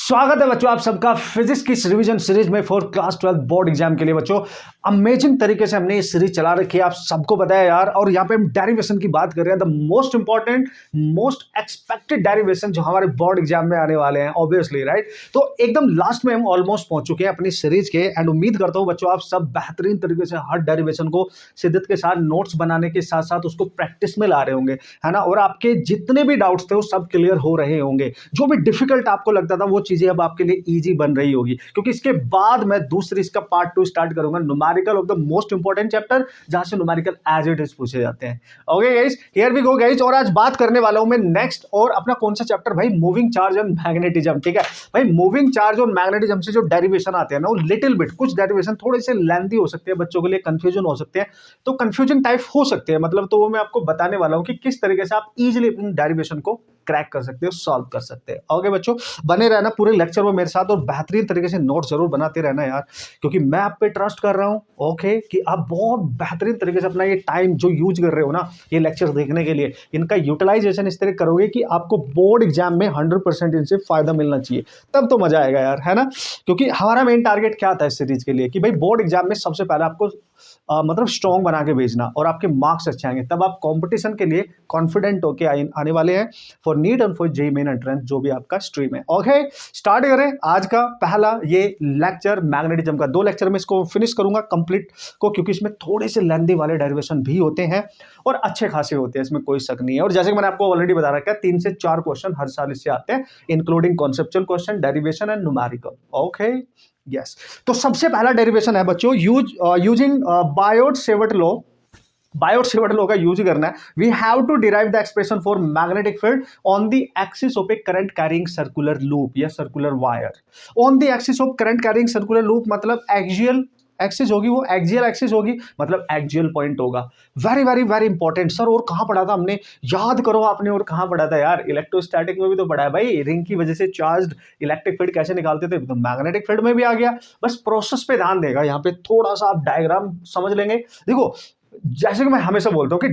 स्वागत है बच्चों आप सबका फिजिक्स की इस रिवीजन सीरीज में फॉर क्लास 12 बोर्ड एग्जाम के लिए। बच्चों अमेजिंग तरीके से हमने ये सीरीज चला रखी है, आप सबको पता है यार। और यहाँ पे हम डेरिवेशन की बात कर रहे हैं, the most important most expected derivation जो हमारे बोर्ड एग्जाम में आने वाले हैं ऑब्वियसली, राइट। तो एकदम लास्ट में हम ऑलमोस्ट पहुंच चुके हैं अपनी सीरीज के, एंड उम्मीद करता हूँ बच्चों आप सब बेहतरीन तरीके से हर डेरिवेशन को शिद्दत के साथ नोट्स बनाने के साथ साथ उसको प्रैक्टिस में ला रहे होंगे, है ना। और आपके जितने भी डाउट्स थे वो सब क्लियर हो रहे होंगे। जो भी डिफिकल्ट आपको लगता था वो चीजें अब आपके लिए इजी बन रही होगी, क्योंकि इसके बाद मैं दूसरी इसका पार्ट 2 स्टार्ट करूंगा, numerical of the most important chapter, जहां से न्यूमेरिकल एज इट इज पूछे जाते हैं। Okay guys, here we go guys. और आज बात करने वाला हूं मैं नेक्स्ट और अपना कौन सा चैप्टर भाई, मूविंग चार्ज एंड मैग्नेटिज्म। ठीक है भाई, मूविंग चार्ज और मैग्नेटिज्म से जो डेरिवेशन आते हैं ना, वो लिटिल बिट कुछ डेरिवेशन थोड़े से लेंथी हो सकते हैं, बच्चों के लिए कंफ्यूजन हो सकते हैं, तो कंफ्यूजन टाइप हो सकते हैं मतलब। तो वो मैं आपको बताने वाला हूं कि किस तरीके से आप इजीली अपनी डेरिवेशन को क्रैक कर सकते हो, सॉल्व कर सकते हैं। ओके बच्चों, बने रहना पूरे लेक्चर में मेरे साथ और बेहतरीन तरीके से नोट जरूर बनाते रहना यार, क्योंकि मैं आप पे ट्रस्ट कर रहा हूं। ओके, कि आप बहुत बेहतरीन तरीके से अपना ये टाइम जो यूज कर रहे हो ना ये लेक्चर देखने के लिए, इनका यूटिलाइजेशन इस तरह करोगे कि आपको बोर्ड एग्जाम में 100% इनसे फायदा मिलना चाहिए, तब तो मजा आएगा यार, है ना। क्योंकि हमारा मेन टारगेट क्या था इस सीरीज के लिए कि भाई बोर्ड एग्जाम में सबसे पहले आपको मतलब स्ट्रॉन्ग बना के भेजना और आपके मार्क्स अच्छे आएंगे, तब आप कंपटीशन के लिए कॉन्फिडेंट होके आने वाले हैं for neat and for JEE main entrance जो भी आपका स्ट्रीम है। ओके, स्टार्ट करें आज का पहला ये लेक्चर मैग्नेटिज्म का। 2 लेक्चर में इसको फिनिश करूंगा कंप्लीट को, क्योंकि इसमें थोड़े से लेंथी वाले डेरिवेशन भी होते हैं और अच्छे खासे होते हैं, इसमें कोई शक नहीं है। और जैसे कि मैंने आपको ऑलरेडी बता रखा है 3 से 4 क्वेश्चन हर साल इससे आते हैं, including conceptual question, derivation and numerical. Okay yes, तो सबसे पहला डेरिवेशन है बच्चों using Biot Savart law. Biot Savart law का यूज करना है। We have to derive the expression for magnetic field on the axis of a current carrying circular loop या circular wire. On the axis of current carrying circular loop मतलब axial axis होगी, वो axial axis होगी मतलब axial point होगा। Very very very important sir. और कहां पढ़ा था हमने, याद करो आपने, और कहां पढ़ा था यार, इलेक्ट्रोस्टैटिक में भी तो पढ़ा है भाई। रिंग की वजह से चार्ज्ड इलेक्ट्रिक फील्ड कैसे निकालते थे, तो मैग्नेटिक फील्ड में भी आ गया। बस प्रोसेस पे ध्यान देगा, यहाँ पे थोड़ा सा आप डायग्राम समझ लेंगे। देखो जैसे कि मैं हमेशा बोलता हूँ कि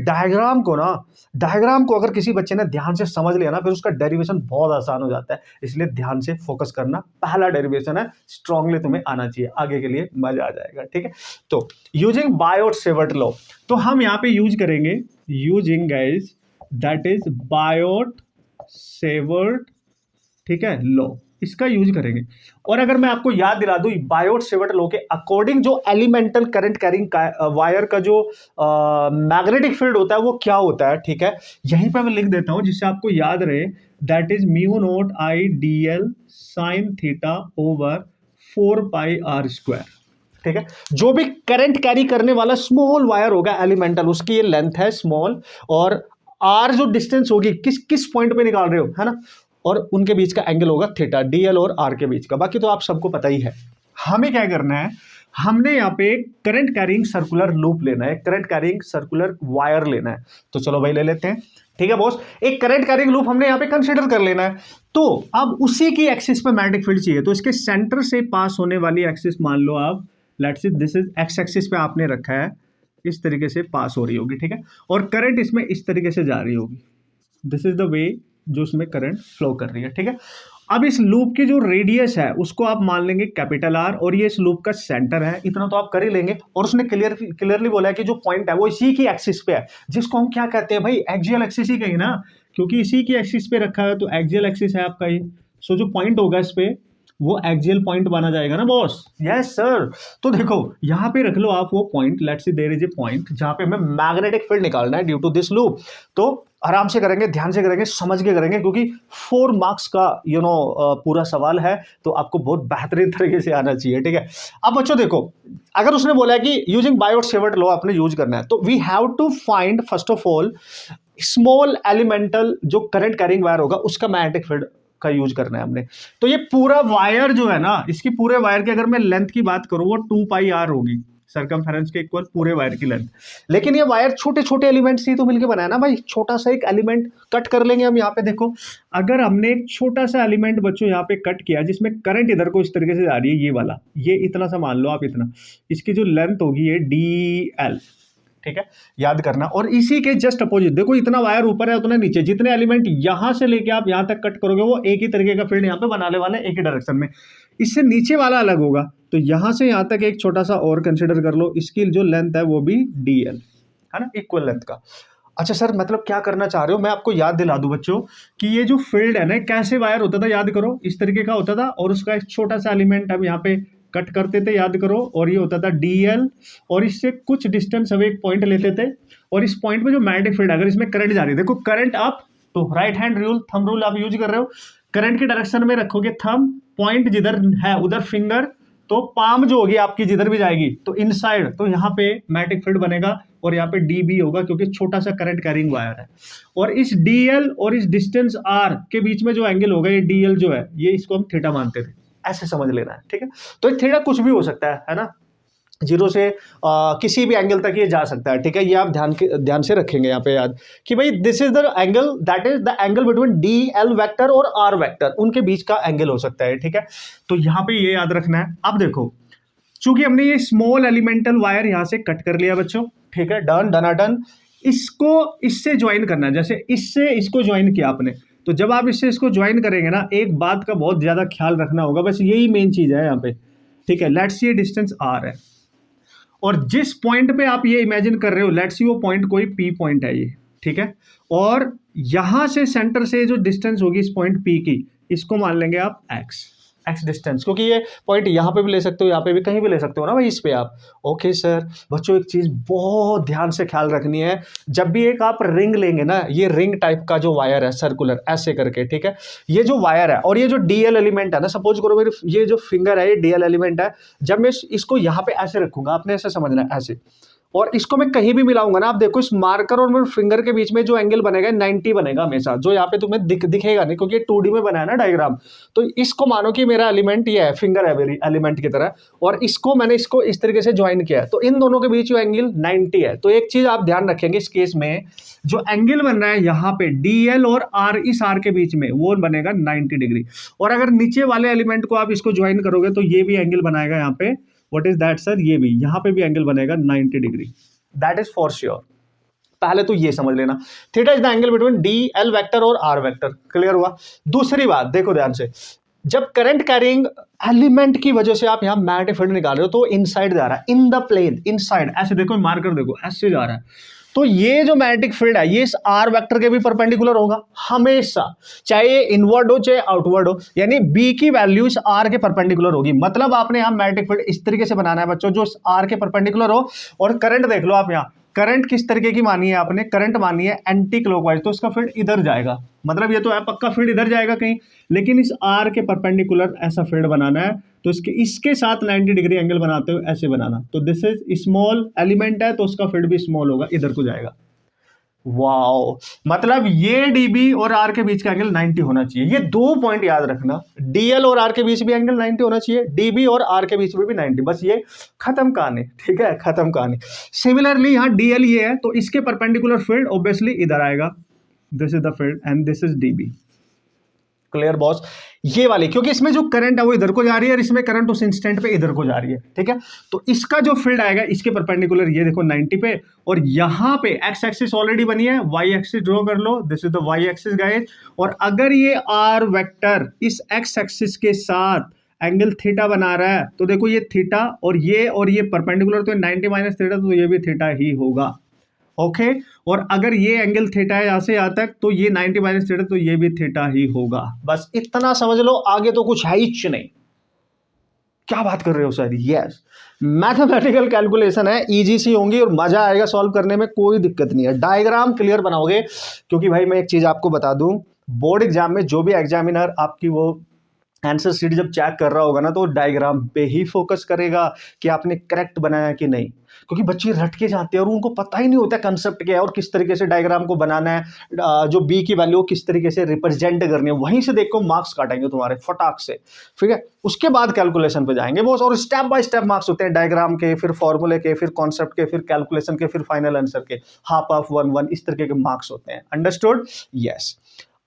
डायग्राम को अगर किसी बच्चे ने ध्यान से समझ लिया ना, फिर उसका डेरिवेशन बहुत आसान हो जाता है। इसलिए ध्यान से फोकस करना, पहला डेरिवेशन है, स्ट्रांगली तुम्हें आना चाहिए, आगे के लिए मजा आ जाएगा। ठीक है, तो यूजिंग बायोट-सेवर्ट लॉ, तो हम यहाँ पे यूज करेंगे using guys that is Biot-Savart, ठीक है, लॉ, इसका यूज करेंगे। और अगर मैं आपको याद दिला दूं, बायोट-सेवर्ट लॉ के अकॉर्डिंग जो एलिमेंटल करंट कैरिंग वायर का जो मैग्नेटिक फील्ड होता है वो क्या होता है, ठीक है, यहीं पे मैं लिख देता हूं जिससे आपको याद रहे, that is mu naught I D L sine theta over 4 pi R square. ठीक है, जो भी करंट कैरी करने वाला स्मॉल वायर होगा एलिमेंटल, उसकी ये लेंथ है स्मॉल, और आर जो डिस्टेंस होगी किस किस पॉइंट पे निकाल रहे हो, है ना, और उनके बीच का एंगल होगा थीटा, डीएल और आर के बीच का। बाकी तो आप सबको पता ही है। हमें क्या करना है, हमने यहाँ पे करंट कैरिंग सर्कुलर लूप लेना है, करंट कैरिंग सर्कुलर वायर लेना है। तो चलो भाई ले लेते हैं। ठीक है बॉस, एक करंट कैरिंग लूप हमने यहाँ पे कंसीडर कर लेना है। तो अब उसी की एक्सिस पे मैग्नेटिक फील्ड चाहिए, तो इसके सेंटर से पास होने वाली एक्सिस मान लो आप, let's say this is x axis पे आपने रखा है, इस तरीके से पास हो रही होगी। ठीक है, और करंट इसमें इस तरीके से जा रही होगी, दिस इज द वे जो उसमें करंट फ्लो कर रही है। ठीक है, अब इस लूप की जो रेडियस है उसको आप मान लेंगे कैपिटल आर, और ये इस लूप का सेंटर है, इतना तो आप कर ही लेंगे। और उसने क्लियरली बोला है कि जो पॉइंट है वो इसी की एक्सिस पे है, जिसको हम क्या कहते हैं भाई, एक्सियल एक्सिस ही कहीं ना, क्योंकि इसी की एक्सिस पे रखा है, तो एक्सियल एक्सिस है आपका ये। सो जो पॉइंट होगा इस पे वो एक्सियल पॉइंट माना जाएगा ना बॉस। Yes sir. तो देखो यहां पे रख लो आप वो point, let's say there is a point जहां पे हमें मैग्नेटिक फील्ड निकालना है ड्यू टू दिस लूप। तो आराम से करेंगे, ध्यान से करेंगे, समझ के करेंगे, क्योंकि 4 मार्क्स का पूरा सवाल है, तो आपको बहुत बेहतरीन तरीके से आना चाहिए। ठीक है, अब बच्चों देखो, अगर उसने बोला है कि यूजिंग बायोट-सेवर्ट लॉ आपने यूज करना है, तो we have to find first of all small elemental जो करंट कैरिंग वायर होगा उसका मैग्नेटिक फील्ड का यूज करना है हमने। तो ये पूरा वायर जो है ना, इसकी पूरे वायर की अगर मैं लेंथ की बात करूं वो 2 पाई आर होगी, सरकमफेरेंस के इक्वल पूरे वायर की लेंथ। लेकिन ये वायर छोटे छोटे एलिमेंट्स ही तो मिलके बनाया ना भाई, छोटा सा एक एलिमेंट कट कर लेंगे हम। यहाँ पे देखो, अगर हमने एक छोटा सा एलिमेंट बच्चों यहाँ पे कट किया जिसमें करंट इधर को इस तरीके से जा रही है, ये वाला, ये इतना सा मान लो आप, इतना, इसकी जो लेंथ होगी ये डी एल, ठीक है, याद करना। और इसी के जस्ट अपोजिट देखो, इतना वायर ऊपर है उतना नीचे, जितने एलिमेंट यहां से लेके आप यहां तक कट करोगे वो एक ही तरीके का फील्ड यहां पे बनाने वाले एक ही डायरेक्शन में। इससे नीचे वाला अलग होगा, तो यहां से यहां तक एक छोटा सा और कंसिडर कर लो, इसकी जो लेंथ है वो भी DL है ना, इक्वल लेंथ का। अच्छा सर, मतलब क्या करना चाह रहे हो? मैं आपको याद दिला दूं बच्चों कि ये जो फील्ड है ना, कैसे वायर होता था, याद करो, इस तरीके का होता था और उसका एक छोटा सा एलिमेंट हम यहाँ पे कट करते थे, याद करो, और ये होता था DL, और इससे कुछ डिस्टेंस अब एक पॉइंट लेते थे, और इस पॉइंट पे जो मैग्नेटिक फील्ड, अगर इसमें करंट जा रही है, देखो करंट अप, तो right hand rule, thumb rule आप यूज कर रहे हो, करंट के डायरेक्शन में रखोगे थंब, पॉइंट जिधर है उधर फिंगर, तो पाम जो होगी आपकी जिधर भी जाएगी तो इनसाइड, तो यहाँ पे मैग्नेटिक फील्ड बनेगा और यहाँ पे DB होगा क्योंकि छोटा सा करंट कैरिंग वायर है। और इस DL और इस डिस्टेंस R के बीच में जो एंगल होगा, ये DL जो है, ये इसको हम थीटा मानते थे, ऐसे समझ लेना है, ठीक है। तो थीटा कुछ भी हो सकता है ना, जीरो से किसी भी एंगल तक ये जा सकता है, ठीक है। ये आप ध्यान से रखेंगे यहाँ पे याद कि भाई this is the angle, that is the angle between DL vector और R वेक्टर, उनके बीच का एंगल हो सकता है, ठीक है। तो यहाँ पे ये याद रखना है। अब देखो, चूंकि हमने ये स्मॉल एलिमेंटल वायर यहाँ से कट कर लिया बच्चों, ठीक है, डन डनाडन, इसको इससे ज्वाइन करना है, जैसे इससे इसको ज्वाइन किया आपने, तो जब आप इससे इसको ज्वाइन करेंगे ना, एक बात का बहुत ज्यादा ख्याल रखना होगा, बस यही मेन चीज है यहाँ पे, ठीक है। लेट्स सी ये डिस्टेंस R है, और जिस पॉइंट पे आप ये इमेजिन कर रहे हो, लेट्स सी वो पॉइंट कोई P पॉइंट है ये, ठीक है, और यहां से सेंटर से जो डिस्टेंस होगी इस पॉइंट P की, इसको मान लेंगे आप x डिस्टेंस, क्योंकि ये पॉइंट यहाँ पे भी ले सकते हो, यहाँ पे भी, कहीं भी ले सकते हो ना भाई, इस पे आप। ओके सर, बच्चों एक चीज बहुत ध्यान से ख्याल रखनी है, जब भी एक आप रिंग लेंगे ना, ये रिंग टाइप का जो वायर है सर्कुलर ऐसे करके, ठीक है, ये जो वायर है और ये जो DL एलिमेंट है ना, सपोज करो मेरे ये जो फिंगर है ये DL एलिमेंट है, जब मैं इसको यहाँ पे ऐसे रखूंगा, आपने ऐसे समझना है, ऐसे, और इसको मैं कहीं भी मिलाऊंगा ना, आप देखो इस मार्कर और मेरे फिंगर के बीच में जो एंगल बनेगा 90 बनेगा हमेशा, जो यहाँ पे तुम्हें दिखेगा नहीं क्योंकि ये 2D में बना है ना डायग्राम। तो इसको मानो कि मेरा एलिमेंट ये है, फिंगर है मेरी एलिमेंट की तरह, और इसको मैंने इसको इस तरीके से ज्वाइन किया है, तो इन दोनों के बीच जो एंगल 90 है। तो एक चीज आप ध्यान रखेंगे इस केस में, जो एंगल बन रहा है यहाँ पे DL और R, इस R के बीच में, वो बनेगा 90 डिग्री। और अगर नीचे वाले एलिमेंट को आप इसको ज्वाइन करोगे तो ये भी एंगल बनाएगा यहाँ पे, व्हाट इज दैट सर, ये भी यहाँ पे भी एंगल बनेगा 90 degree, that is for sure. पहले तो ये समझ लेना, theta is the angle between DL vector और R वेक्टर, क्लियर हुआ। दूसरी बात देखो ध्यान से, जब करंट कैरिंग एलिमेंट की वजह से आप यहाँ मैग्नेटिक फील्ड निकाल रहे हो, तो इनसाइड जा रहा है, इन द प्लेन, इनसाइड, ऐसे देखो मार्कर देखो, ऐसे जा रहा है, तो ये जो मैग्नेटिक फील्ड है ये इस R वेक्टर के भी परपेंडिकुलर होगा हमेशा, चाहे ये इनवर्ड हो चाहे आउटवर्ड हो, यानी B की वैल्यू इस R के परपेंडिकुलर होगी। मतलब आपने यहाँ मैग्नेटिक फील्ड इस तरीके से बनाना है बच्चों, जो इस R के परपेंडिकुलर हो। और करंट देख लो आप, यहाँ करंट किस तरीके की मानी है आपने, करंट मानी है एंटी क्लॉकवाइज, तो इसका फील्ड इधर जाएगा, मतलब ये तो है पक्का फील्ड इधर जाएगा कहीं, लेकिन इस R के परपेंडिकुलर ऐसा फील्ड बनाना है, तो इसके साथ 90 डिग्री एंगल बनाते हो, ऐसे बनाना। तो दिस इज स्मॉल एलिमेंट है तो उसका फील्ड भी स्मॉल होगा, इधर को जाएगा। वाओ, मतलब ये DB और R के बीच का एंगल 90 होना चाहिए। ये दो पॉइंट याद रखना, DL और R के बीच भी एंगल 90 होना चाहिए, DB और R के बीच में भी 90, बस ये खत्म कहानी, ठीक है, खत्म कहानी। सिमिलरली यहाँ DL ये है तो इसके परपेंडिकुलर फील्ड ऑब्वियसली इधर आएगा, this is the field and this is DB, clear boss. ये वाली, क्योंकि इसमें जो करंट है वो इधर को जा रही है और इसमें करंट उस इंस्टेंट पे इधर को जा रही है, ठीक है। तो इसका जो फील्ड आएगा इसके परपेंडिकुलर, ये देखो 90 पे, और यहाँ पे एक्स एक्सिस ऑलरेडी बनी है, वाई एक्सिस ड्रॉ कर लो, this is the Y axis guys. और अगर ये R वेक्टर इस एक्स एक्सिस के साथ एंगल थीटा बना रहा है, तो देखो ये थीटा और ये परपेंडिकुलर, तो 90 माइनस थीटा, तो ये भी थीटा ही होगा, ओके। और अगर ये एंगल थीटा है यहाँ से यहाँ तक, तो ये 90 माइनस थीटा, तो ये भी थीटा ही होगा। बस इतना समझ लो, आगे तो कुछ है ही नहीं। क्या बात कर रहे हो सर? यस, मैथमेटिकल कैलकुलेशन है, इजी सी होंगी और मजा आएगा सॉल्व करने में, कोई दिक्कत नहीं है। डायग्राम क्लियर बनाओगे, क्योंकि भाई मैं एक चीज आपको बता दूं, बोर्ड एग्जाम में जो भी एग्जामिनर आपकी वो आंसर शीट जब चेक कर रहा होगा ना, तो डायग्राम पे ही फोकस करेगा कि आपने करेक्ट बनाया कि नहीं, क्योंकि बच्चे रट के जाते हैं और उनको पता ही नहीं होता कंसेप्ट क्या है और किस तरीके से डायग्राम को बनाना है, जो B की वैल्यू किस तरीके से रिप्रेजेंट करनी है, वहीं से देखो मार्क्स काटेंगे तुम्हारे फटाक से, ठीक है। उसके बाद कैलकुलेशन पे जाएंगे वो, और स्टेप बाय स्टेप मार्क्स होते हैं, डायग्राम के, फिर फॉर्मूले के, फिर कॉन्सेप्ट के, फिर कैलकुलेशन के, फिर फाइनल आंसर के, हाफ ऑफ 1 1, इस तरीके के मार्क्स होते हैं। अंडरस्टूड? यस।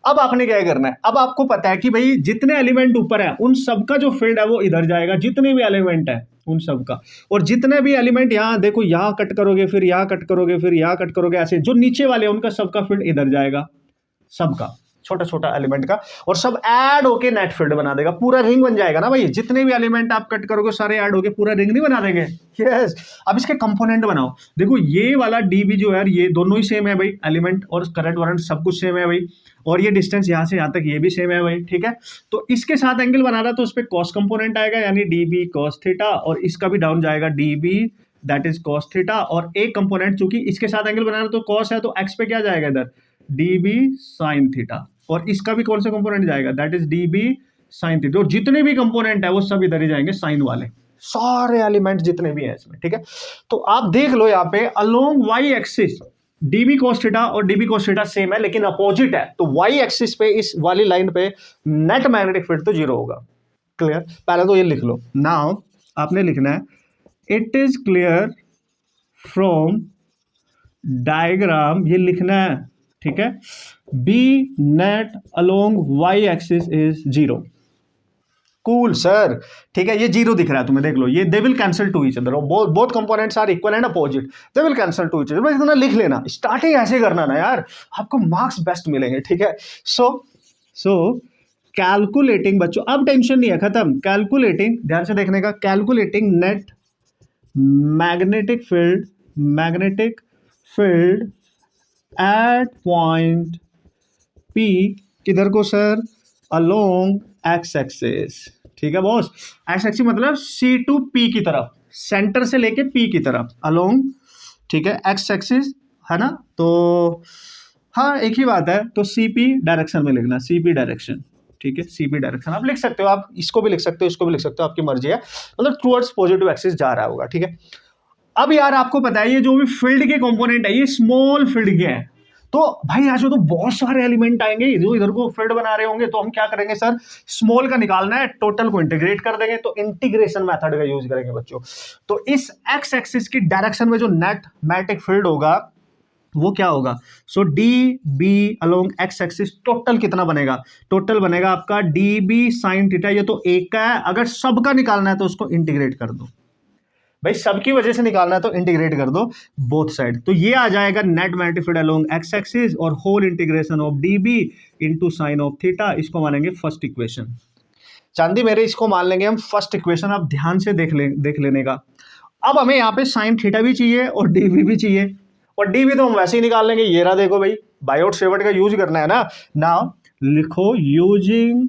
अब आपने क्या करना है, अब आपको पता है कि भाई जितने एलिमेंट ऊपर है उन सबका जो फील्ड है वो इधर जाएगा, जितने भी एलिमेंट है उन सबका, और जितने भी एलिमेंट यहाँ देखो, यहाँ कट करोगे, फिर यहाँ कट करोगे, फिर यहाँ कट करोगे, ऐसे जो नीचे वाले हैं उनका सबका फील्ड इधर जाएगा, सबका छोटा छोटा एलिमेंट का, और सब ऐड होके नेट फील्ड बना देगा, पूरा रिंग बन जाएगा ना भाई। जितने भी एलिमेंट आप कट करोगे सारे ऐड होके पूरा रिंग नहीं बना देंगे। यस। अब इसके कंपोनेंट बनाओ, देखो ये वाला डीबी जो है ये दोनों ही सेम है भाई, एलिमेंट और करंट वारंट सब कुछ सेम है भाई, और ये डिस्टेंस यहाँ से यहाँ तक ये भी सेम है भाई, ठीक है। तो इसके साथ एंगल बना रहा तो उस पर कॉस कंपोनेंट आएगा, यानी डीबी कॉस थीटा, और इसका भी डाउन जाएगा dB that is cos theta, और एक कंपोनेंट चूंकि इसके साथ एंगल बना रहा तो कॉस है तो एक्स पे क्या जाएगा इधर, डीबी साइन थीटा, और इसका भी कौन सा कंपोनेंट जाएगा, that is dB sine theta, और जितने भी कंपोनेंट है वो सब इधर ही जाएंगे, साइन वाले सारे एलिमेंट जितने भी हैं इसमें, ठीक है। तो आप देख लो यहाँ पे along Y axis DB cos theta और डीबी cos थीटा सेम है लेकिन अपोजिट है, तो वाई एक्सिस पे इस वाली लाइन पे नेट मैग्नेटिक फील्ड तो जीरो होगा। क्लियर, पहले तो ये लिख लो। नाउ आपने लिखना है it is clear from diagram, ये लिखना है, ठीक है, B net along Y axis is zero. Cool sir, ठीक है, ये जीरो दिख रहा है तुम्हें, देख लो ये they will cancel to each other, both components are equal and opposite, they will cancel to each other. बस इतना लिख लेना, स्टार्टिंग ऐसे करना ना यार, आपको मार्क्स बेस्ट मिलेंगे, ठीक है। सो कैलकुलेटिंग बच्चों, अब टेंशन नहीं है, खत्म। कैलकुलेटिंग, ध्यान से देखने का, calculating net magnetic field eight point P, किधर को सर, अलोंग एक्स एक्सिस, ठीक है बॉस। एक्स एक्सिस मतलब सी टू पी की तरफ, सेंटर से लेके पी की तरफ अलोंग, ठीक है, एक्स एक्सिस है ना। तो हाँ एक ही बात है, तो सी पी डायरेक्शन में लिखना, सी पी डायरेक्शन, ठीक है, सी पी डायरेक्शन आप लिख सकते हो, आप इसको भी लिख सकते हो, इसको भी लिख सकते हो, आपकी मर्जी है, मतलब टुवर्ड्स पॉजिटिव एक्सिस जा रहा होगा, ठीक है। अब यार आपको पता है ये जो भी फील्ड के कंपोनेंट है ये स्मॉल फील्ड के हैं, तो भाई आज तो बहुत सारे एलिमेंट आएंगे जो इधर को फील्ड बना रहे होंगे, तो हम क्या करेंगे सर, स्मॉल का निकालना है, टोटल को इंटीग्रेट कर देंगे, तो इंटीग्रेशन मेथड का यूज करेंगे बच्चों। तो इस एक्स एक्सिस की डायरेक्शन में जो नेट मैग्नेटिक फील्ड होगा वो क्या होगा, so d B along X axis total कितना बनेगा, टोटल बनेगा आपका डी बी साइन थीटा, ये तो एक का है, अगर सबका निकालना है तो उसको इंटीग्रेट कर दो भाई, सबकी वजह से निकालना है तो इंटीग्रेट कर दो बोथ साइड, तो ये आ जाएगा net magnetic field along X axis और whole integration of dB into sine of theta, इसको मानेंगे फर्स्ट इक्वेशन। चांदी मेरे इसको मान लेंगे हम फर्स्ट इक्वेशन, आप ध्यान से देख लेने का। अब हमें यहाँ पे साइन थीटा भी चाहिए और डीबी भी चाहिए, और डीबी तो हम वैसे ही निकाल लेंगे, ये रहा देखो भाई, बायोट सेवर्ट का यूज करना है ना। नाउ लिखो यूजिंग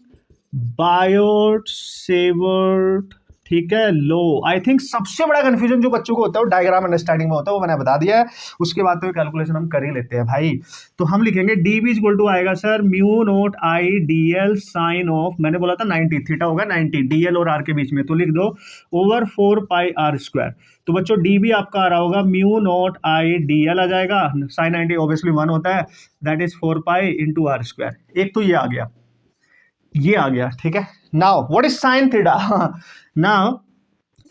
बायोट सेवर्ट, ठीक है, लो। आई थिंक सबसे बड़ा कंफ्यूजन जो बच्चों को होता है वो डायग्राम अंडरस्टैंडिंग में होता है, वो मैंने बता दिया है, उसके बाद तो कैलकुलेशन हम कर ही लेते हैं भाई। तो हम लिखेंगे डी बी इक्वल टू आएगा sir mu naught I D L sign of, मैंने बोला था 90, थीटा होगा 90 डी एल और आर के बीच में, तो लिख दो ओवर 4 पाई आर स्क्वायर। तो बच्चों डी बी आपका आ रहा होगा mu naught I D l आ जाएगा, साइन 90 ऑब्वियसली 1 होता है, that is 4 pi into R square. एक तो ये आ गया, ये आ गया, ठीक है। Now what is sine theta, now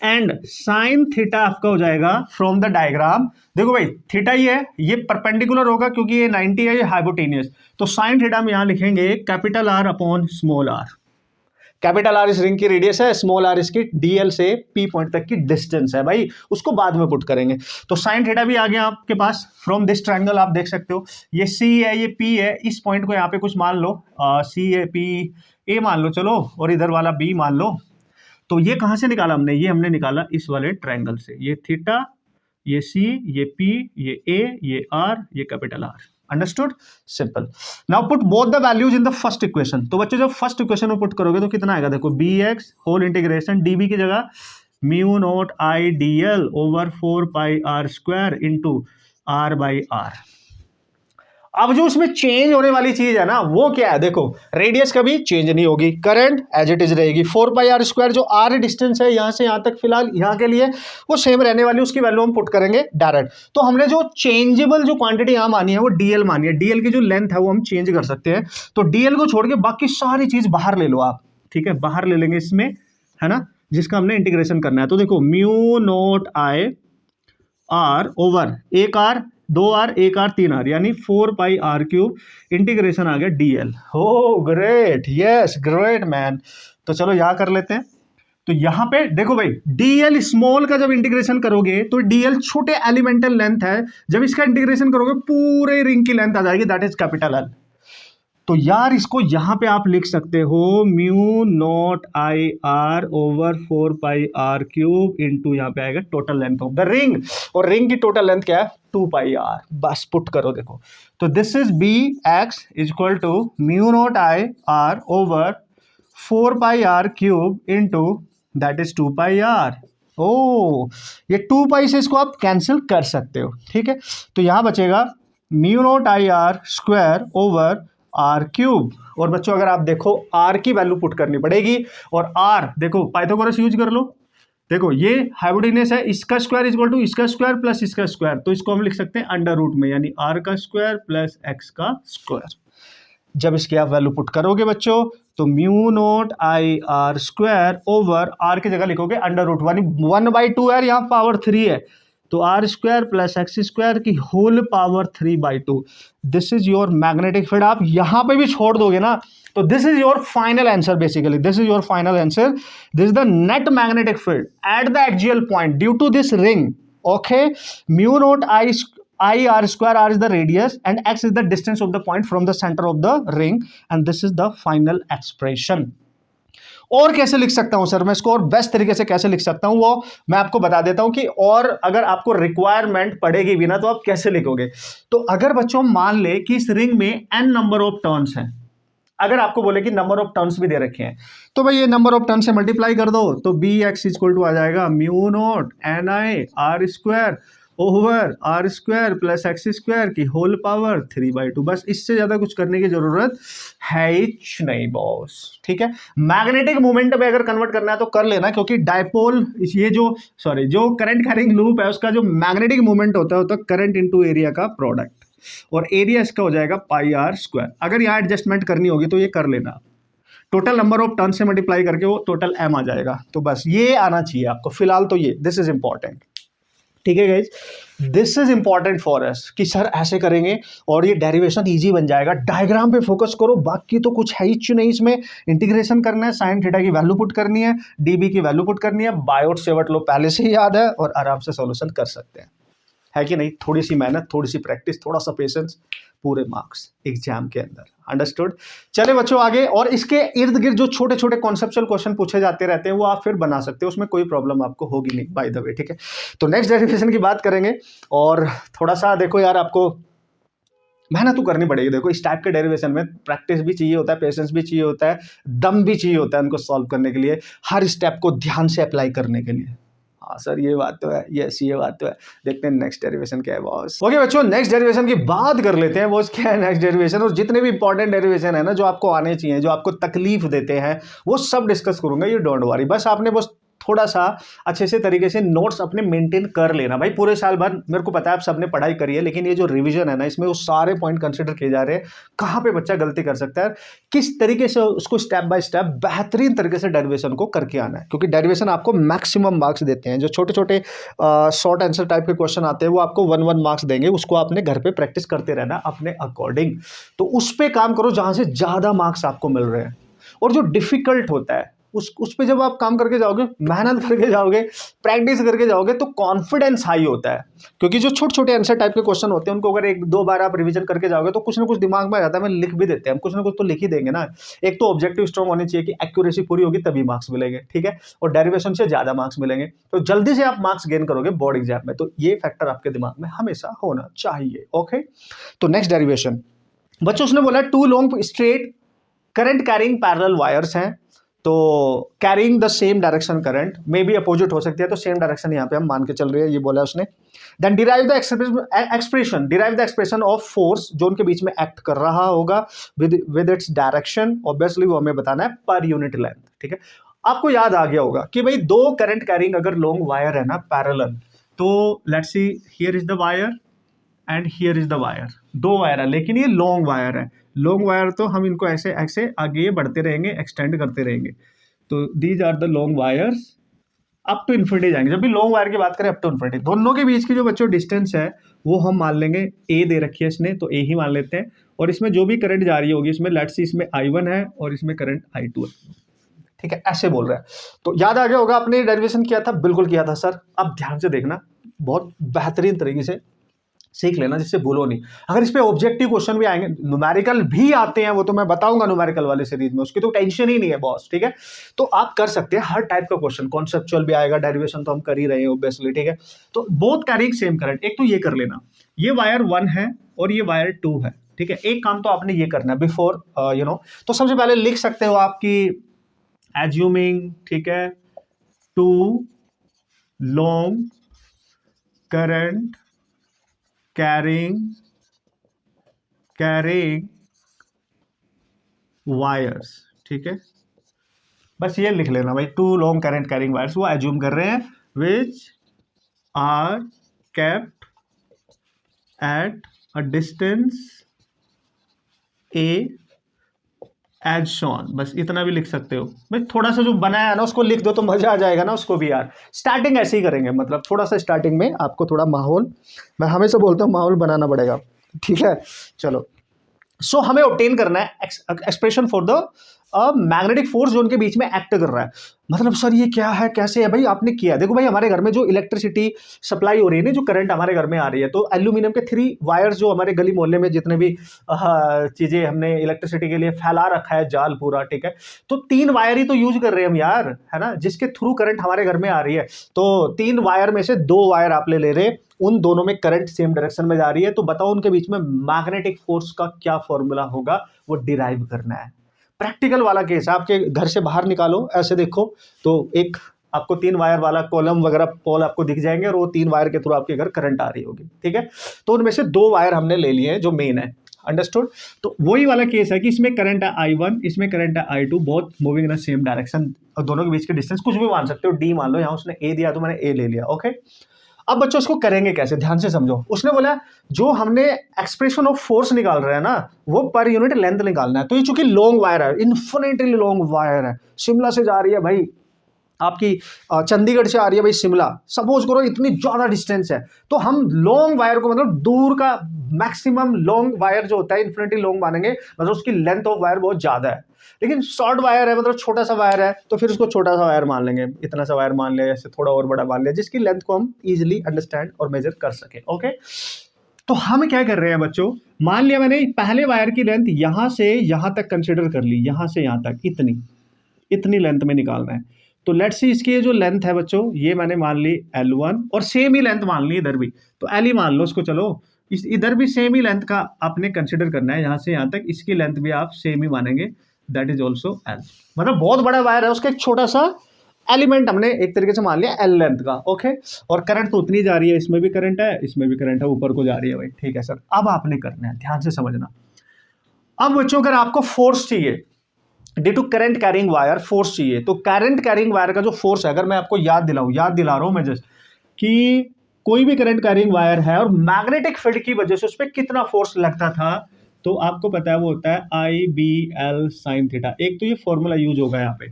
and sine theta आपका हो जाएगा फ्रॉम द डायग्राम, देखो भाई थीटा ही है, ये परपेंडिकुलर होगा क्योंकि ये 90 है, ये हाइपोटेनियस, तो साइन थीटा में यहां लिखेंगे capital R upon small R. Capital R इस रिंग की रेडियस है, स्मॉल आर इसकी डीएल से पी पॉइंट तक की डिस्टेंस है भाई, उसको बाद में पुट करेंगे। तो साइन थीटा भी आ गया आपके पास फ्रॉम दिस ट्रायंगल, आप देख सकते हो ये सी है, ये पी है, इस पॉइंट को यहाँ पे कुछ मान लो, सी ए पी ए मान लो चलो, और इधर वाला बी मान लो। तो ये कहाँ से निकाला हमने, ये हमने निकाला इस वाले ट्रायंगल से, ये थीटा, ये सी, ये पी, ये ए, ये आर, ये capital R. Understood, simple. Now put both the values in the first equation. तो बच्चों जब फर्स्ट इक्वेशन में पुट करोगे तो कितना आएगा, देखो B X whole integration DB की जगह mu naught I D L over 4 pi R square into R by R. अब जो उसमें चेंज होने वाली चीज है ना वो क्या है, देखो रेडियस कभी चेंज नहीं होगी, करंट एज इट इज रहेगी, 4 पाई आर स्क्वायर जो आर डिस्टेंस है यहाँ से यहाँ तक फिलहाल यहाँ के लिए वो सेम रहने वाली, उसकी वैल्यू हम पुट करेंगे डायरेक्ट। तो हमने जो चेंजेबल जो क्वांटिटी यहाँ मानी है वो डीएल मानी है, डीएल की जो लेंथ है वो हम चेंज कर सकते हैं, तो डीएल को छोड़ के बाकी सारी चीज बाहर ले लो आप, ठीक है, बाहर ले लेंगे इसमें, है ना, जिसका हमने इंटीग्रेशन करना है। तो देखो म्यू नोट आई आर ओवर एक आर दो आर, एक आर, तीन आर, यानी 4πr³ इंटीग्रेशन आ गया dl। हो ग्रेट, यस ग्रेट मैन। तो चलो यहाँ कर लेते हैं। तो यहां पे देखो भाई, dl स्मॉल का जब इंटीग्रेशन करोगे तो dl छोटे एलिमेंटल लेंथ है, जब इसका इंटीग्रेशन करोगे पूरे रिंग की लेंथ आ जाएगी, दैट इज कैपिटल L। तो यार इसको यहां पे आप लिख सकते हो mu naught I R over 4πr³ into यहाँ पे आएगा total length of the ring, और रिंग की टोटल लेंथ क्या है 2πr। बस पुट करो देखो, तो this is B X is equal to mu naught I R over 4πr³ into that is 2πr। ओ ये 2π से इसको आप कैंसिल कर सकते हो, ठीक है। तो यहां बचेगा mu naught I R square over r³। और बच्चों अगर आप देखो r की वैल्यू पुट करनी पड़ेगी, और r देखो पाइथागोरस यूज कर लो। देखो ये हाइपोटेन्यूस है, इसका स्क्वायर इज इक्वल टू इसका स्क्वायर प्लस इसका स्क्वायर, तो इसको हम लिख सकते हैं अंडर रूट में, यानी r का स्क्वायर प्लस x का स्क्वायर। जब इसकी आप वैल्यू पुट करोगे बच्चों, तो mu naught I R square over r की जगह लिखोगे अंडर रूट 1/2 है, यहाँ पावर 3 है, तो R square plus X square की whole power 3/2। This is your magnetic field. आप यहां पे भी छोड़ दोगे ना, तो this is your final answer, basically this is your final answer. This is the net magnetic field at the axial point due to this ring. Okay, mu naught I R square, R is the radius and X is the distance of the point from the centre of the ring, and this is the final expression. और कैसे लिख सकता हूं sir मैं इसको, और best तरीके से कैसे लिख सकता हूं वो मैं आपको बता देता हूं कि, और अगर आपको रिक्वायरमेंट पड़ेगी भी ना तो आप कैसे लिखोगे। तो अगर बच्चों मान ले कि इस रिंग में n नंबर ऑफ टर्न्स हैं, अगर आपको बोले कि नंबर ऑफ टर्न्स भी दे रखे हैं, तो भाई ये नंबर ऑफ टर्न से मल्टीप्लाई कर दो, तो बी एक्स इक्वल टू आ जाएगा mu naught N I R square over R square plus X square की होल पावर 3/2। बस इससे ज्यादा कुछ करने की जरूरत है ही नहीं बॉस, ठीक है। मैग्नेटिक मोमेंट में अगर कन्वर्ट करना है तो कर लेना, क्योंकि डायपोल ये जो करंट कैरिंग लूप है उसका जो मैग्नेटिक मोमेंट होता है करंट इनटू एरिया का प्रोडक्ट, और एरिया इसका हो जाएगा πr²। अगर यहाँ एडजस्टमेंट करनी होगी तो ये कर लेना, टोटल नंबर ऑफ टर्न से मल्टीप्लाई करके वो टोटल m आ जाएगा। तो बस ये आना चाहिए आपको फिलहाल, तो ये दिस इज इंपॉर्टेंट, ठीक है guys, this is important for us कि सर ऐसे करेंगे और ये डेरिवेशन इजी बन जाएगा। डायग्राम पे फोकस करो, बाकी तो कुछ है ही नहीं। इसमें इंटीग्रेशन करना है, साइन थीटा की वैल्यू पुट करनी है, डीबी की वैल्यू पुट करनी है, बायोट सेवर्ट लो पहले से ही याद है, और आराम से सॉल्यूशन कर सकते हैं, है कि नहीं। थोड़ी सी मेहनत, थोड़ी सी प्रैक्टिस, थोड़ा सा पेशेंस, पूरे मार्क्स एग्जाम के अंदर। अंडरस्टूड। चले बच्चों आगे, और इसके इर्द गिर्द जो छोटे छोटे कॉन्सेप्चुअल क्वेश्चन पूछे जाते रहते हैं वो आप फिर बना सकते हो, उसमें कोई प्रॉब्लम आपको होगी नहीं बाय द वे, ठीक है। तो नेक्स्ट डेरिवेशन की बात करेंगे, और थोड़ा सा देखो यार आपको मेहनत तो करनी पड़ेगी। देखो इस टाइप के डेरिवेशन में प्रैक्टिस भी चाहिए होता है, पेशेंस भी चाहिए होता है, दम भी चाहिए होता है उनको सॉल्व करने के लिए, हर स्टेप को ध्यान से अप्लाई करने के लिए। हाँ सर ये बात तो है, यस ये बात तो है। देखते हैं नेक्स्ट डेरिवेशन क्या है बॉस। ओके बच्चों, नेक्स्ट डेरिवेशन की बात कर लेते हैं। बॉस क्या है नेक्स्ट डेरिवेशन, और जितने भी इंपॉर्टेंट डेरिवेशन है ना जो आपको आने चाहिए, जो आपको तकलीफ देते हैं, वो सब डिस्कस करूंगा, ये डोंट वरी। बस आपने बस थोड़ा सा अच्छे से तरीके से नोट्स अपने मेंटेन कर लेना। भाई पूरे साल भर मेरे को पता है आप सबने पढ़ाई करी है, लेकिन ये जो रिवीजन है ना इसमें वो सारे पॉइंट कंसिडर किए जा रहे हैं, कहाँ पे बच्चा गलती कर सकता है, किस तरीके से उसको स्टेप बाय स्टेप बेहतरीन तरीके से डेरिवेशन को करके आना है। क्योंकि डेरिवेशन आपको मैक्सिमम मार्क्स देते हैं। जो छोटे छोटे शॉर्ट आंसर टाइप के क्वेश्चन आते हैं वो आपको 1 मार्क्स देंगे, उसको आपने घर पे प्रैक्टिस करते रहना अपने अकॉर्डिंग। तो उस पर काम करो जहाँ से ज़्यादा मार्क्स आपको मिल रहे हैं, और जो डिफिकल्ट होता है उस पे जब आप काम करके जाओगे, मेहनत करके जाओगे, प्रैक्टिस करके जाओगे, तो कॉन्फिडेंस हाई होता है। क्योंकि जो छोटे छोटे आंसर टाइप के क्वेश्चन होते हैं उनको अगर 1-2 बार आप रिवीजन करके जाओगे तो कुछ ना कुछ दिमाग में आ जाता है। मैं लिख भी देते हैं, हम कुछ ना कुछ तो लिख ही देंगे ना। एक तो ऑब्जेक्टिव स्ट्रॉन्ग होनी चाहिए कि एक्यूरेसी पूरी होगी तभी मार्क्स मिलेंगे, ठीक है, और डेरिवेशन से ज्यादा मार्क्स मिलेंगे, तो जल्दी से आप मार्क्स गेन करोगे बोर्ड एग्जाम में। तो ये फैक्टर आपके दिमाग में हमेशा होना चाहिए। ओके, तो नेक्स्ट डेरिवेशन बच्चों, उसने बोला 2 long straight current carrying parallel wires हैं, तो carrying the same direction current, may be opposite हो सकती है, तो सेम डायरेक्शन यहाँ पे हम मान के चल रहे हैं, ये बोला उसने। Then derive the expression of force जो उनके बीच में एक्ट कर रहा होगा विद इट्स डायरेक्शन, ऑब्वियसली वो हमें बताना है पर यूनिट लेंथ, ठीक है। आपको याद आ गया होगा कि भाई 2 करंट कैरिंग अगर लॉन्ग वायर है ना पैरेलल, तो let's see here is the wire and here is the wire, 2 wire है लेकिन ये लॉन्ग वायर है। लॉन्ग वायर तो हम इनको ऐसे ऐसे आगे बढ़ते रहेंगे, एक्सटेंड करते रहेंगे। तो these are the long wires up to infinity जाएंगे। जब भी लॉन्ग वायर की बात करें अप टू इन्फिनिटी, दोनों के बीच की जो बच्चों डिस्टेंस है वो हम मान लेंगे ए दे रखी है इसने, तो ए ही मान लेते हैं। और इसमें जो भी करंट जा रही होगी इसमें लेट्स सी इसमें I1 है और इसमें करंट I2 है, ठीक है, ऐसे बोल रहा है। तो याद आ गया होगा, आपने डेरिवेशन किया था, बिल्कुल किया था सर। अब ध्यान से देखना, बहुत बेहतरीन तरीके से सीख लेना जिससे भूलो नहीं। अगर इस पे ऑब्जेक्टिव क्वेश्चन भी आएंगे, न्यूमेरिकल भी आते हैं, वो तो मैं बताऊंगा न्यूमेरिकल वाले सीरीज में, उसकी तो टेंशन ही नहीं है बॉस, ठीक है। तो आप कर सकते हैं हर टाइप का क्वेश्चन, कॉन्सेप्चुअल भी आएगा, डेरिवेशन तो हम कर ही रहे हैं ऑब्वियसली, ठीक है। तो बोथ कैरिंग सेम करंट। एक तो ये कर लेना, ये वायर 1 है और ये वायर 2 है, ठीक है। एक काम तो आपने ये करना है बिफोर तो सबसे पहले लिख सकते हो आपकी एज्यूमिंग, ठीक है, 2 लॉन्ग करंट कैरिंग वायर्स, ठीक है। बस ये लिख लेना भाई, 2 लॉन्ग करंट कैरिंग वायर्स, वो एज्यूम कर रहे हैं which are kept at a distance a as shown. बस इतना भी लिख सकते हो भाई, थोड़ा सा जो बनाया है ना उसको लिख दो तो मजा आ जाएगा ना उसको भी यार। स्टार्टिंग ऐसे ही करेंगे, मतलब थोड़ा सा स्टार्टिंग में आपको थोड़ा माहौल, मैं हमेशा बोलता हूँ माहौल बनाना पड़ेगा, ठीक है। चलो, सो हमें ऑब्टेन करना है expression for the magnetic force जो उनके बीच में एक्ट कर रहा है। मतलब सर ये क्या है, कैसे है भाई, आपने किया, देखो भाई हमारे घर में जो इलेक्ट्रिसिटी सप्लाई हो रही है ना, जो करंट हमारे घर में आ रही है, तो एल्यूमिनियम के 3 वायर्स जो हमारे गली मोहल्ले में जितने भी चीजें हमने इलेक्ट्रिसिटी के लिए फैला रखा है, जाल पूरा, ठीक है। तो 3 वायर ही तो यूज कर रहे हैं हम यार, है ना, जिसके थ्रू करंट हमारे घर में आ रही है। तो 3 वायर में से 2 वायर आप ले रहे, उन दोनों में करंट सेम डायरेक्शन में जा रही है। तो बताओ उनके बीच में मैग्नेटिक फोर्स का क्या फॉर्मूला होगा, वो डिराइव करना है। प्रैक्टिकल वाला केस है, आपके घर से बाहर निकालो, ऐसे देखो तो एक आपको 3 वायर वाला कॉलम वगैरह पोल आपको दिख जाएंगे और वो 3 वायर के थ्रू आपके घर करंट आ रही होगी, ठीक है। तो उनमें से 2 वायर हमने ले लिए हैं जो मेन है, अंडरस्टूड। तो वही वाला केस है कि इसमें करंट है I1, इसमें करंट है I2, both moving in the same direction, और दोनों के बीच के डिस्टेंस कुछ भी मान सकते हो, D मान लो, यहाँ उसने A दिया तो मैंने A ले लिया, ओके। अब बच्चों इसको करेंगे कैसे, ध्यान से समझो। उसने बोला जो हमने एक्सप्रेशन ऑफ फोर्स निकाल रहे हैं ना, वो पर यूनिट लेंथ निकालना है। तो ये चूंकि लॉन्ग वायर है, इन्फिनिटली लॉन्ग वायर है, शिमला से जा रही है भाई, आपकी चंडीगढ़ से आ रही है भाई शिमला, सपोज करो इतनी ज्यादा डिस्टेंस है, तो हम लॉन्ग वायर को मतलब दूर का मैक्सिमम लॉन्ग वायर जो होता है इन्फिनिटी लॉन्ग मानेंगे, मतलब उसकी लेंथ ऑफ वायर बहुत ज्यादा है। लेकिन शॉर्ट वायर है, मतलब छोटा सा वायर है, तो फिर उसको छोटा सा वायर मान लेंगे, इतना सा वायर मान लिया, ऐसे थोड़ा और बड़ा मान लिया, जिसकी लेंथ को हम इजिली अंडरस्टैंड और मेजर कर सके, ओके। तो हम क्या कर रहे हैं बच्चों, मान लिया मैंने पहले वायर की लेंथ यहां से यहां तक कंसिडर कर ली, यहां से यहां तक इतनी लेंथ में निकालना है। तो लेट्स सी इसकी जो लेंथ है बच्चों, ये मैंने मान ली L1, और सेम ही लेंथ मान ली इधर भी, तो L ही मान लो उसको। चलो इस इधर भी सेम ही लेंथ का आपने कंसिडर करना है, यहां से यहां तक इसकी लेंथ भी आप सेम ही मानेंगे, दैट इज ऑल्सो L। मतलब बहुत बड़ा वायर है, उसका एक छोटा सा एलिमेंट हमने एक तरीके से मान लिया L लेंथ का, ओके। और करंट तो उतनी जा रही है, इसमें भी करंट है, इसमें भी करंट है, ऊपर को जा रही है भाई, ठीक है सर। अब आपने करना है, ध्यान से समझना। अब बच्चों अगर आपको फोर्स चाहिए due to current carrying wire, force चाहिए, तो करंट कैरिंग वायर का जो फोर्स है, अगर मैं आपको याद दिला रहा हूं मैं जस्ट, कि कोई भी करंट कैरिंग वायर है और मैग्नेटिक फील्ड की वजह से उस पर कितना फोर्स लगता था, तो आपको पता है वो होता है IBL sin थीटा। एक तो ये फॉर्मूला यूज होगा यहाँ पे,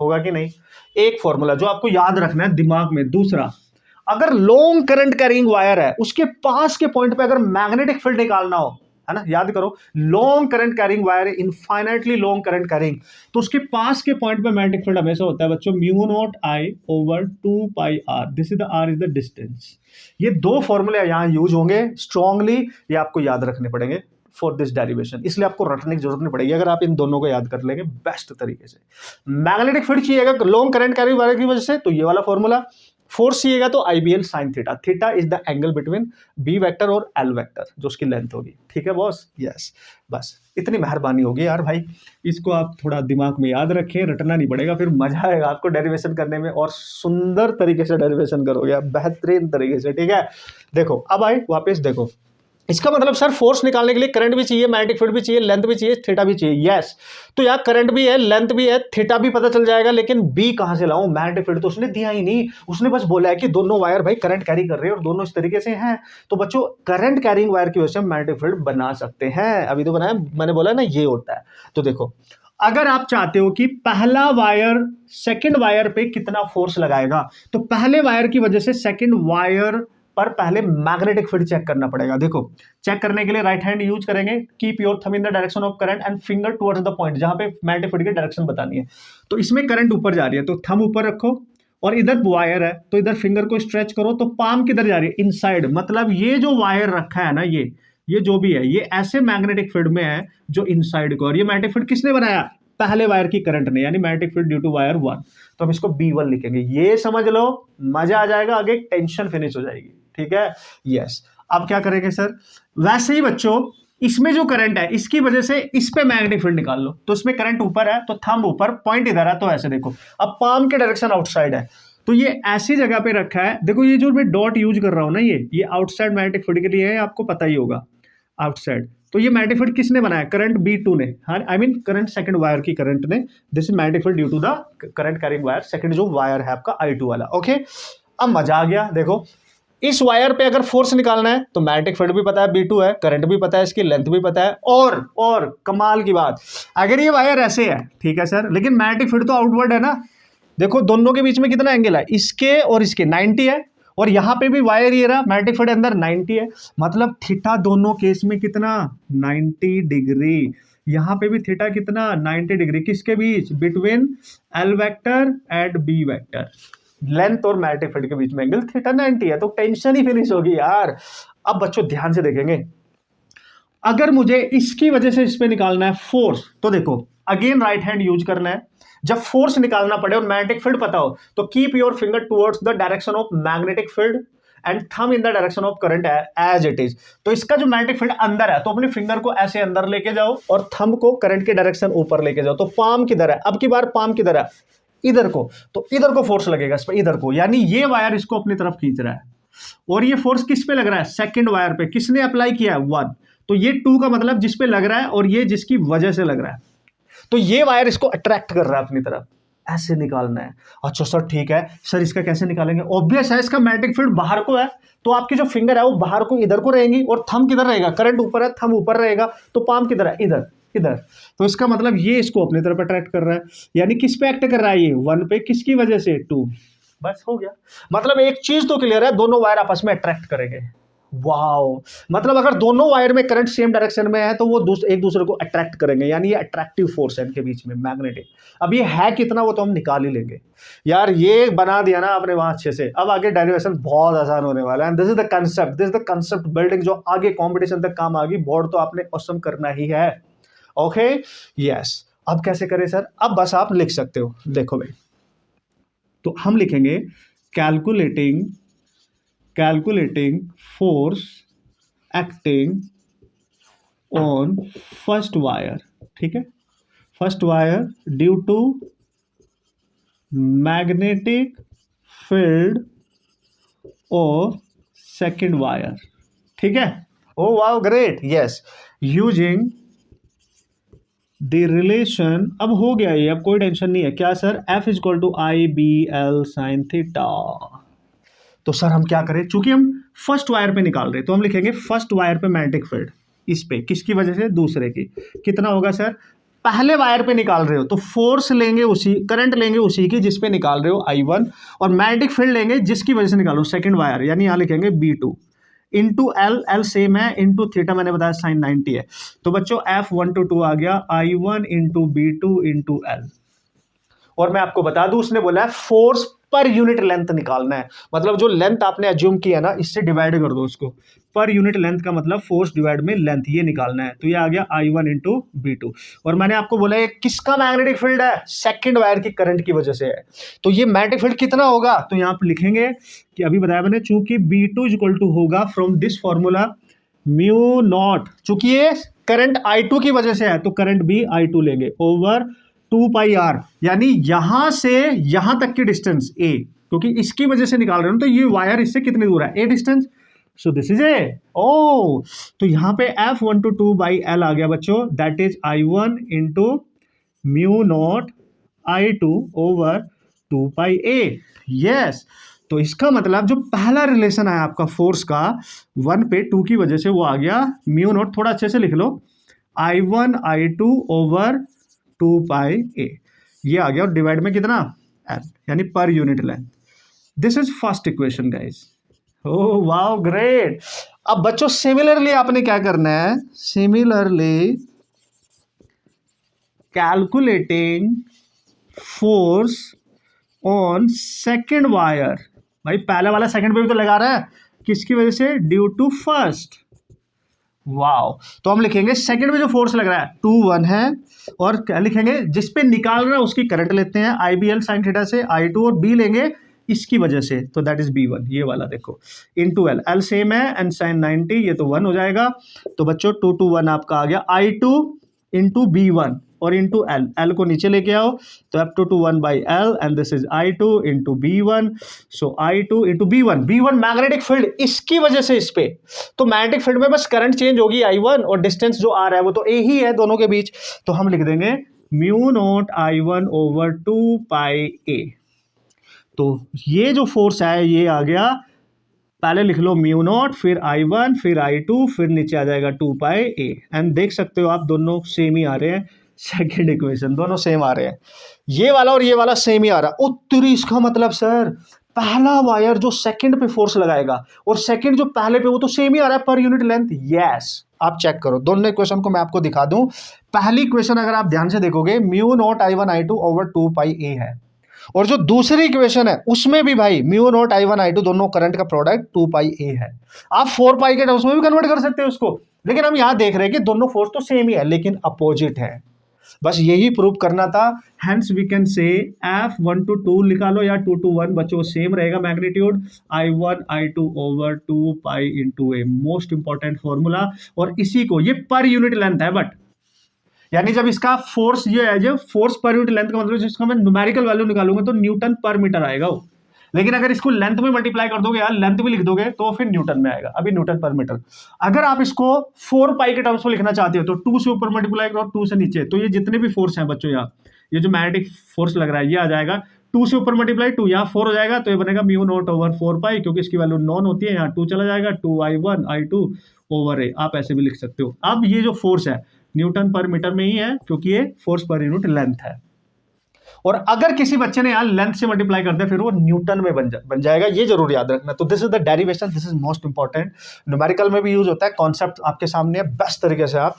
होगा कि नहीं, एक फॉर्मूला जो आपको याद रखना है दिमाग में। दूसरा, अगर लॉन्ग करंट कैरिंग वायर है, उसके पास के पॉइंट पे अगर मैग्नेटिक फील्ड निकालना हो, है ना, याद करो, long current carrying wire, infinitely long current carrying, तो उसके पास के पॉइंट पे मैग्नेटिक फील्ड हमेशा होता है बच्चों μ0I/2πr, this is the r is the distance. ये 2 फॉर्मूले यहां यूज होंगे स्ट्रांगली, ये आपको याद रखने पड़ेंगे फॉर दिस डेरिवेशन, इसलिए आपको रटने की जरूरत नहीं पड़ेगी अगर आप इन दोनों को याद कर लेंगे बेस्ट तरीके से। मैग्नेटिक फील्ड चाहिए अगर लॉन्ग करंट कैरिंग वायर की वजह से, तो ये वाला फॉर्मूला। फोर्स चाहिएगा तो IBL sin theta, theta is the angle between B vector और L वेक्टर, जो उसकी लेंथ होगी, ठीक है बॉस, यस। बस इतनी मेहरबानी होगी यार भाई, इसको आप थोड़ा दिमाग में याद रखें, रटना नहीं पड़ेगा, फिर मजा आएगा आपको डेरिवेशन करने में, और सुंदर तरीके से डेरिवेशन करोगे आप, बेहतरीन तरीके से, ठीक है। देखो अब आए वापस, देखो इसका मतलब सर फोर्स निकालने के लिए करंट भी चाहिए, मैग्नेटिक फील्ड भी चाहिए, लेंथ भी चाहिए, थीटा भी चाहिए, यस। तो यार करंट भी है, लेंथ भी है, थीटा भी पता चल जाएगा, लेकिन बी कहां से लाऊं, मैग्नेटिक फील्ड तो उसने दिया ही नहीं, उसने बस बोला है कि दोनों वायर भाई करंट कैरी कर रहे हैं और दोनों इस तरीके से हैं। तो बच्चों करंट कैरिंग वायर की वजह से हम मैग्नेटिक फील्ड बना सकते हैं, अभी तो बनाया मैंने, बोला ना ये होता है। तो देखो अगर आप चाहते हो कि पहला वायर सेकंड वायर पे कितना फोर्स लगाएगा, तो पहले वायर की वजह से सेकंड वायर पर पहले मैग्नेटिक फील्ड चेक करना पड़ेगा। देखो, चेक करने के लिए राइट हैंड यूज करेंगे, keep your thumb in the direction of current and finger towards the point, जहां पे मैग्नेटिक फील्ड की डायरेक्शन बतानी है। तो इसमें करंट ऊपर जा रही है, तो थंब ऊपर रखो और इधर वायर है, तो इधर फिंगर को स्ट्रेच करो, तो पाम किधर जा रही है, इनसाइड। मतलब ये जो वायर रखा है ना, ये जो भी है, ये ऐसे मैग्नेटिक फील्ड में है जो इनसाइड को, और ये मैग्नेटिक फील्ड किसने बनाया, पहले वायर की करंट ने, यानी magnetic field due to wire 1। तो हम इसको B1 लिखेंगे। ये समझ लो, मजा आ जाएगा, आगे टेंशन फिनिश हो जाएगी। ठीक है, यस। अब क्या करेंगे सर, वैसे ही बच्चों इसमें जो करंट है इसकी वजह से इस पे मैग्नेटिक फील्ड निकाल लो। तो इसमें करंट ऊपर है, तो थंब ऊपर, पॉइंट इधर है, तो ऐसे देखो। अब पाम के डायरेक्शन आउटसाइड है, तो ये ऐसी जगह पे रखा है। देखो ये जो मैं डॉट यूज कर रहा हूं ना, ये आउटसाइड मैग्नेटिक फील्ड के लिए है, आपको पता ही होगा, आउटसाइड। तो ये मैग्नेटिक फील्ड किसने बनाया, करंट B2 ने, I mean current second wire की करंट ने। This is magnetic field due to the current carrying wire, second जो वायर है आपका I2 वाला। ओके, अब मजा आ गया। देखो, इस वायर पे अगर फोर्स निकालना है तो मैग्नेटिक फील्ड भी पता है B2 है, करंट भी पता है, इसकी लेंथ भी पता है, और कमाल की बात, अगर ये वायर ऐसे है, ठीक है सर, लेकिन मैग्नेटिक फील्ड तो आउटवर्ड है ना। देखो दोनों के बीच में कितना एंगल है, इसके और इसके 90 है, और यहां पे भी वायर ये रहा, मैग्नेटिक फील्ड अंदर 90 है, मतलब थीटा दोनों केस में कितना, 90 डिग्री। यहां पे भी थीटा कितना, 90 डिग्री, किसके बीच, between L vector and B vector. Length और मैग्नेटिक फील्ड के बीच में एंगल थीटा 90 है, तो टेंशन ही फिनिश होगी यार। अब बच्चों ध्यान से देखेंगे, अगर मुझे इसकी वजह से इस पे निकालना है फोर्स, तो देखो अगेन राइट हैंड यूज करना है। जब फोर्स निकालना पड़े और मैग्नेटिक फील्ड पता हो, तो keep your finger towards the direction of magnetic field and thumb in the direction of current as it is. तो इसका जो मैग्नेटिक फील्ड अंदर है, तो अपने फिंगर को ऐसे अंदर लेके जाओ और थंब को करंट के डायरेक्शन ऊपर लेके जाओ। तो पाम किधर है, अब की बार पाम किधर है, इधर को, तो इधर को फोर्स लगेगा इस पर, इधर को, यानी ये वायर इसको अपनी तरफ खींच रहा है, और ये फोर्स किस पे लग रहा है, सेकंड वायर पे। किसने अप्लाई किया है, 1। तो ये 2 का मतलब जिस पे लग रहा है, और ये जिसकी वजह से लग रहा है, तो ये वायर इसको अट्रैक्ट कर रहा है अपनी तरफ, ऐसे निकालना है। अच्छा सर ठीक है, सर इसका कैसे निकालेंगे, ऑब्वियस है, इसका मैग्नेटिक फील्ड बाहर को है, तो आपकी जो फिंगर है वो बाहर को इधर को रहेंगी, और थंब किधर रहेगा, करंट ऊपर है, थंब ऊपर रहेगा, तो पाम किधर है, इधर इधर। तो इसका मतलब ये इसको अपनी तरफ अट्रैक्ट कर रहा है, यानी किस पे एक्ट कर रहा है, ये 1 पे, किसकी वजह से, 2। बस हो गया। मतलब एक चीज तो क्लियर है, दोनों वायर आपस में अट्रैक्ट करेंगे। वाओ, मतलब अगर दोनों वायर में करंट सेम डायरेक्शन में है, तो वो एक दूसरे को अट्रैक्ट करेंगे, यानी ये अट्रैक्टिव फोर्स है इनके बीच में, मैग्नेटिक। अब ये है कितना, वो तो हम निकाल ही लेंगे यार। ये बना दिया ना आपने वहां अच्छे से, अब आगे डेरिवेशन बहुत आसान होने वाला है। And this is the concept, this is the concept building, जो आगे कॉम्पिटिशन तक काम आएगी। बोर्ड तो आपने ऑसम करना ही है। Okay, yes. अब कैसे करें सर, अब बस आप लिख सकते हो, देखो भाई, तो हम लिखेंगे calculating force acting on first wire. ठीक है, first wire due to magnetic field of second wire. ठीक है, oh wow great, yes. Using the relation, अब हो गया ये, अब कोई टेंशन नहीं है। क्या sir, F equal to IBL sine theta. तो सर हम क्या करें, चूंकि हम फर्स्ट वायर पे निकाल रहे हैं, तो हम लिखेंगे फर्स्ट वायर पे मैग्नेटिक फील्ड, इस पे, किसकी वजह से, दूसरे की। कितना होगा सर, पहले वायर पे निकाल रहे हो तो फोर्स लेंगे उसी, करंट लेंगे उसी की जिस पे निकाल रहे हो, I1, और मैग्नेटिक फील्ड लेंगे जिसकी वजह से निकालो, सेकंड वायर, यानी यहां लिखेंगे B2 इंटू L सेम है, इंटू थीटा मैंने बताया साइन 90 है। तो बच्चों F1 to 2 आ गया, I1 into B2 into L। और मैं आपको बता दूं, उसने बोला है फोर्स पर यूनिट लेंथ निकालना है, मतलब जो लेंथ आपने एज्यूम किया ना, इससे डिवाइड कर दो उसको, पर यूनिट लेंथ का मतलब फोर्स डिवाइड में लेंथ, ये निकालना है। तो ये आ गया I1 इंटू B2। और मैंने आपको बोला ये किसका मैग्नेटिक फील्ड है, सेकंड वायर की करंट की वजह से है। तो ये मैग्नेटिक फील्ड कितना होगा, तो यहाँ पर लिखेंगे कि अभी बताया मैंने, चूंकि B2 इक्वल टू होगा from this formula mu naught, चूंकि ये करंट I2 की वजह से है, तो करंट भी I2 लेंगे, ओवर 2πr, यानी यहां से यहां तक की डिस्टेंस a, क्योंकि इसकी वजह से निकाल रहे हो, तो ये वायर इससे कितनी दूर है, a distance, so this is a। ओ, तो यहां पे F1 to 2/L आ गया बच्चों, that is I1 into mu naught I2 over 2πa। Yes, तो इसका मतलब जो पहला रिलेशन है आपका फोर्स का 1 पे 2 की वजह से, वो आ गया म्यू नॉट, थोड़ा अच्छे से लिख लो, I1 I2 ओवर 2πa, ये आ गया, और डिवाइड में कितना l, यानी पर unit length. This is first equation guys. Oh wow great. अब बच्चों सिमिलरली आपने क्या करना है, similarly calculating force on second wire. भाई पहला वाला सेकंड पे भी तो लगा रहा है, किसकी वजह से, ड्यू टू फर्स्ट। वाओ, तो हम लिखेंगे सेकंड में जो फोर्स लग रहा है 2 1 है, और क्या लिखेंगे, जिस पे निकाल रहा है उसकी करंट लेते हैं IBL sin थीटा से, I2 और B लेंगे इसकी वजह से, तो दैट इज B1, ये वाला देखो, इनटू L सेम है, एंड sin 90 ये तो 1 हो जाएगा। तो बच्चों 2 2 1 आपका आ गया, I2 इंटू B1 और इंटू L को नीचे लेके आओ, तो F2 to 1 by L, and this is I2 into B1। So I2 into B1 magnetic field, इसकी वजह से इस पे, तो मैग्नेटिक फील्ड में बस करंट चेंज होगी I1, और डिस्टेंस जो आ रहा है वो तो A ही है दोनों के बीच, तो हम लिख देंगे mu naught I1 over 2πa। तो ये जो फोर्स है ये आ गया, पहले लिख लो म्यू नॉट, फिर I1, फिर I2, फिर नीचे आ जाएगा 2πa, एंड देख सकते हो आप दोनों सेम ही आ रहे हैं, सेकेंड इक्वेशन दोनों सेम आ रहे हैं, ये वाला और ये वाला सेम ही आ रहा है। उत्तरी, इसका मतलब सर पहला वायर जो सेकंड पे फोर्स लगाएगा और सेकंड जो पहले पे, वो तो सेम ही आ रहा है पर यूनिट लेंथ। यस, आप चेक करो दोनों इक्वेशन को, मैं आपको दिखा दूं। पहली इक्वेशन अगर आप ध्यान से देखोगे, mu naught I1 I2 over 2πa है, और जो दूसरी इक्वेशन है उसमें भी भाई म्यू नॉट I1 I2 दोनों करंट का प्रोडक्ट 2πa है। आप 4π के टर्म्स में भी कन्वर्ट कर सकते हो उसको, लेकिन हम यहां देख रहे हैं कि दोनों फोर्स तो सेम ही है लेकिन अपोजिट है, बस यही प्रूव करना था। Hence we can say F1 to 2 निकालो या 2 to 1, बच्चों सेम रहेगा magnitude, I1 I2 over 2π into a, most important formula. और इसी को, ये पर यूनिट लेंथ है, बट यानी जब इसका फोर्स ये है, जब फोर्स पर यूनिट लेंथ का मतलब जिसका मैं न्यूमेरिकल वैल्यू निकालूंगा तो न्यूटन पर मीटर आएगा वो, लेकिन अगर इसको लेंथ में मल्टीप्लाई कर दोगे यार, लेंथ भी लिख दोगे तो फिर न्यूटन में आएगा, अभी न्यूटन पर मीटर। अगर आप इसको 4π के टर्म्स में लिखना चाहते हो तो 2 से ऊपर मल्टीप्लाई करो, 2 से नीचे, तो ये जितने भी फोर्स हैं बच्चों, यहाँ ये जो मैग्नेटिक फोर्स लग रहा है ये आ जाएगा 2 से ऊपर मल्टीप्लाई 2, यहाँ 4 हो जाएगा, तो ये बनेगा म्यू नॉट ओवर 4π, क्योंकि इसकी वैल्यू नॉन होती है, यहाँ 2 चला जाएगा, 2I1 I2 ओवर a, आप ऐसे भी लिख सकते हो। अब ये जो फोर्स है न्यूटन पर मीटर में ही है, क्योंकि ये फोर्स पर यूनिट लेंथ है, और अगर किसी बच्चे ने यार लेंथ से मल्टीप्लाई कर दिया फिर वो न्यूटन में बन जाएगा, ये जरूर याद रखना। तो this is the derivation, this is most important, numerical में भी यूज होता है, कॉन्सेप्ट आपके सामने है, बेस्ट तरीके से, आप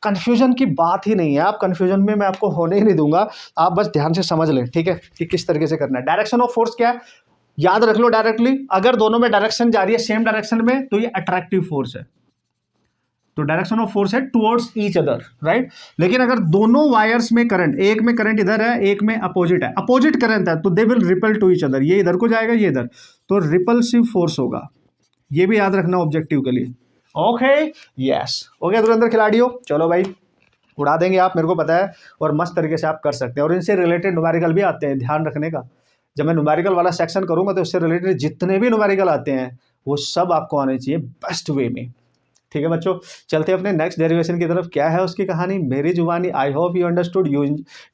कंफ्यूजन की बात ही नहीं है, आप कंफ्यूजन में मैं आपको होने ही नहीं दूंगा, आप बस ध्यान से समझ लें, ठीक है, कि किस तरीके से करना है। डायरेक्शन ऑफ फोर्स क्या है, याद रख लो डायरेक्टली, अगर दोनों में डायरेक्शन जा रही है सेम डायरेक्शन में तो ये अट्रैक्टिव फोर्स है, तो डायरेक्शन ऑफ फोर्स है टुवर्ड्स ईच अदर, राइट। लेकिन अगर दोनों वायर्स में करंट, एक में करंट इधर है एक में अपोजिट है, अपोजिट करंट है, तो they will repel to each other, ये इधर को जाएगा ये इधर, तो रिपल्सिव फोर्स होगा, ये भी याद रखना ऑब्जेक्टिव के लिए। ओके, यस, हो गया धुरंधर खिलाड़ियों, चलो भाई उड़ा देंगे आप, मेरे को पता है, और मस्त तरीके से आप कर सकते हैं, और इनसे रिलेटेड न्यूमेरिकल भी आते हैं, ध्यान रखने का। जब मैं न्यूमेरिकल वाला सेक्शन करूंगा तो इससे रिलेटेड जितने भी न्यूमेरिकल आते हैं वो सब आपको आने चाहिए बेस्ट वे में, ठीक है बच्चों। चलते हैं अपने नेक्स्ट डेरिवेशन की तरफ, क्या है उसकी कहानी, मेरी जुबानी। I hope you understood, you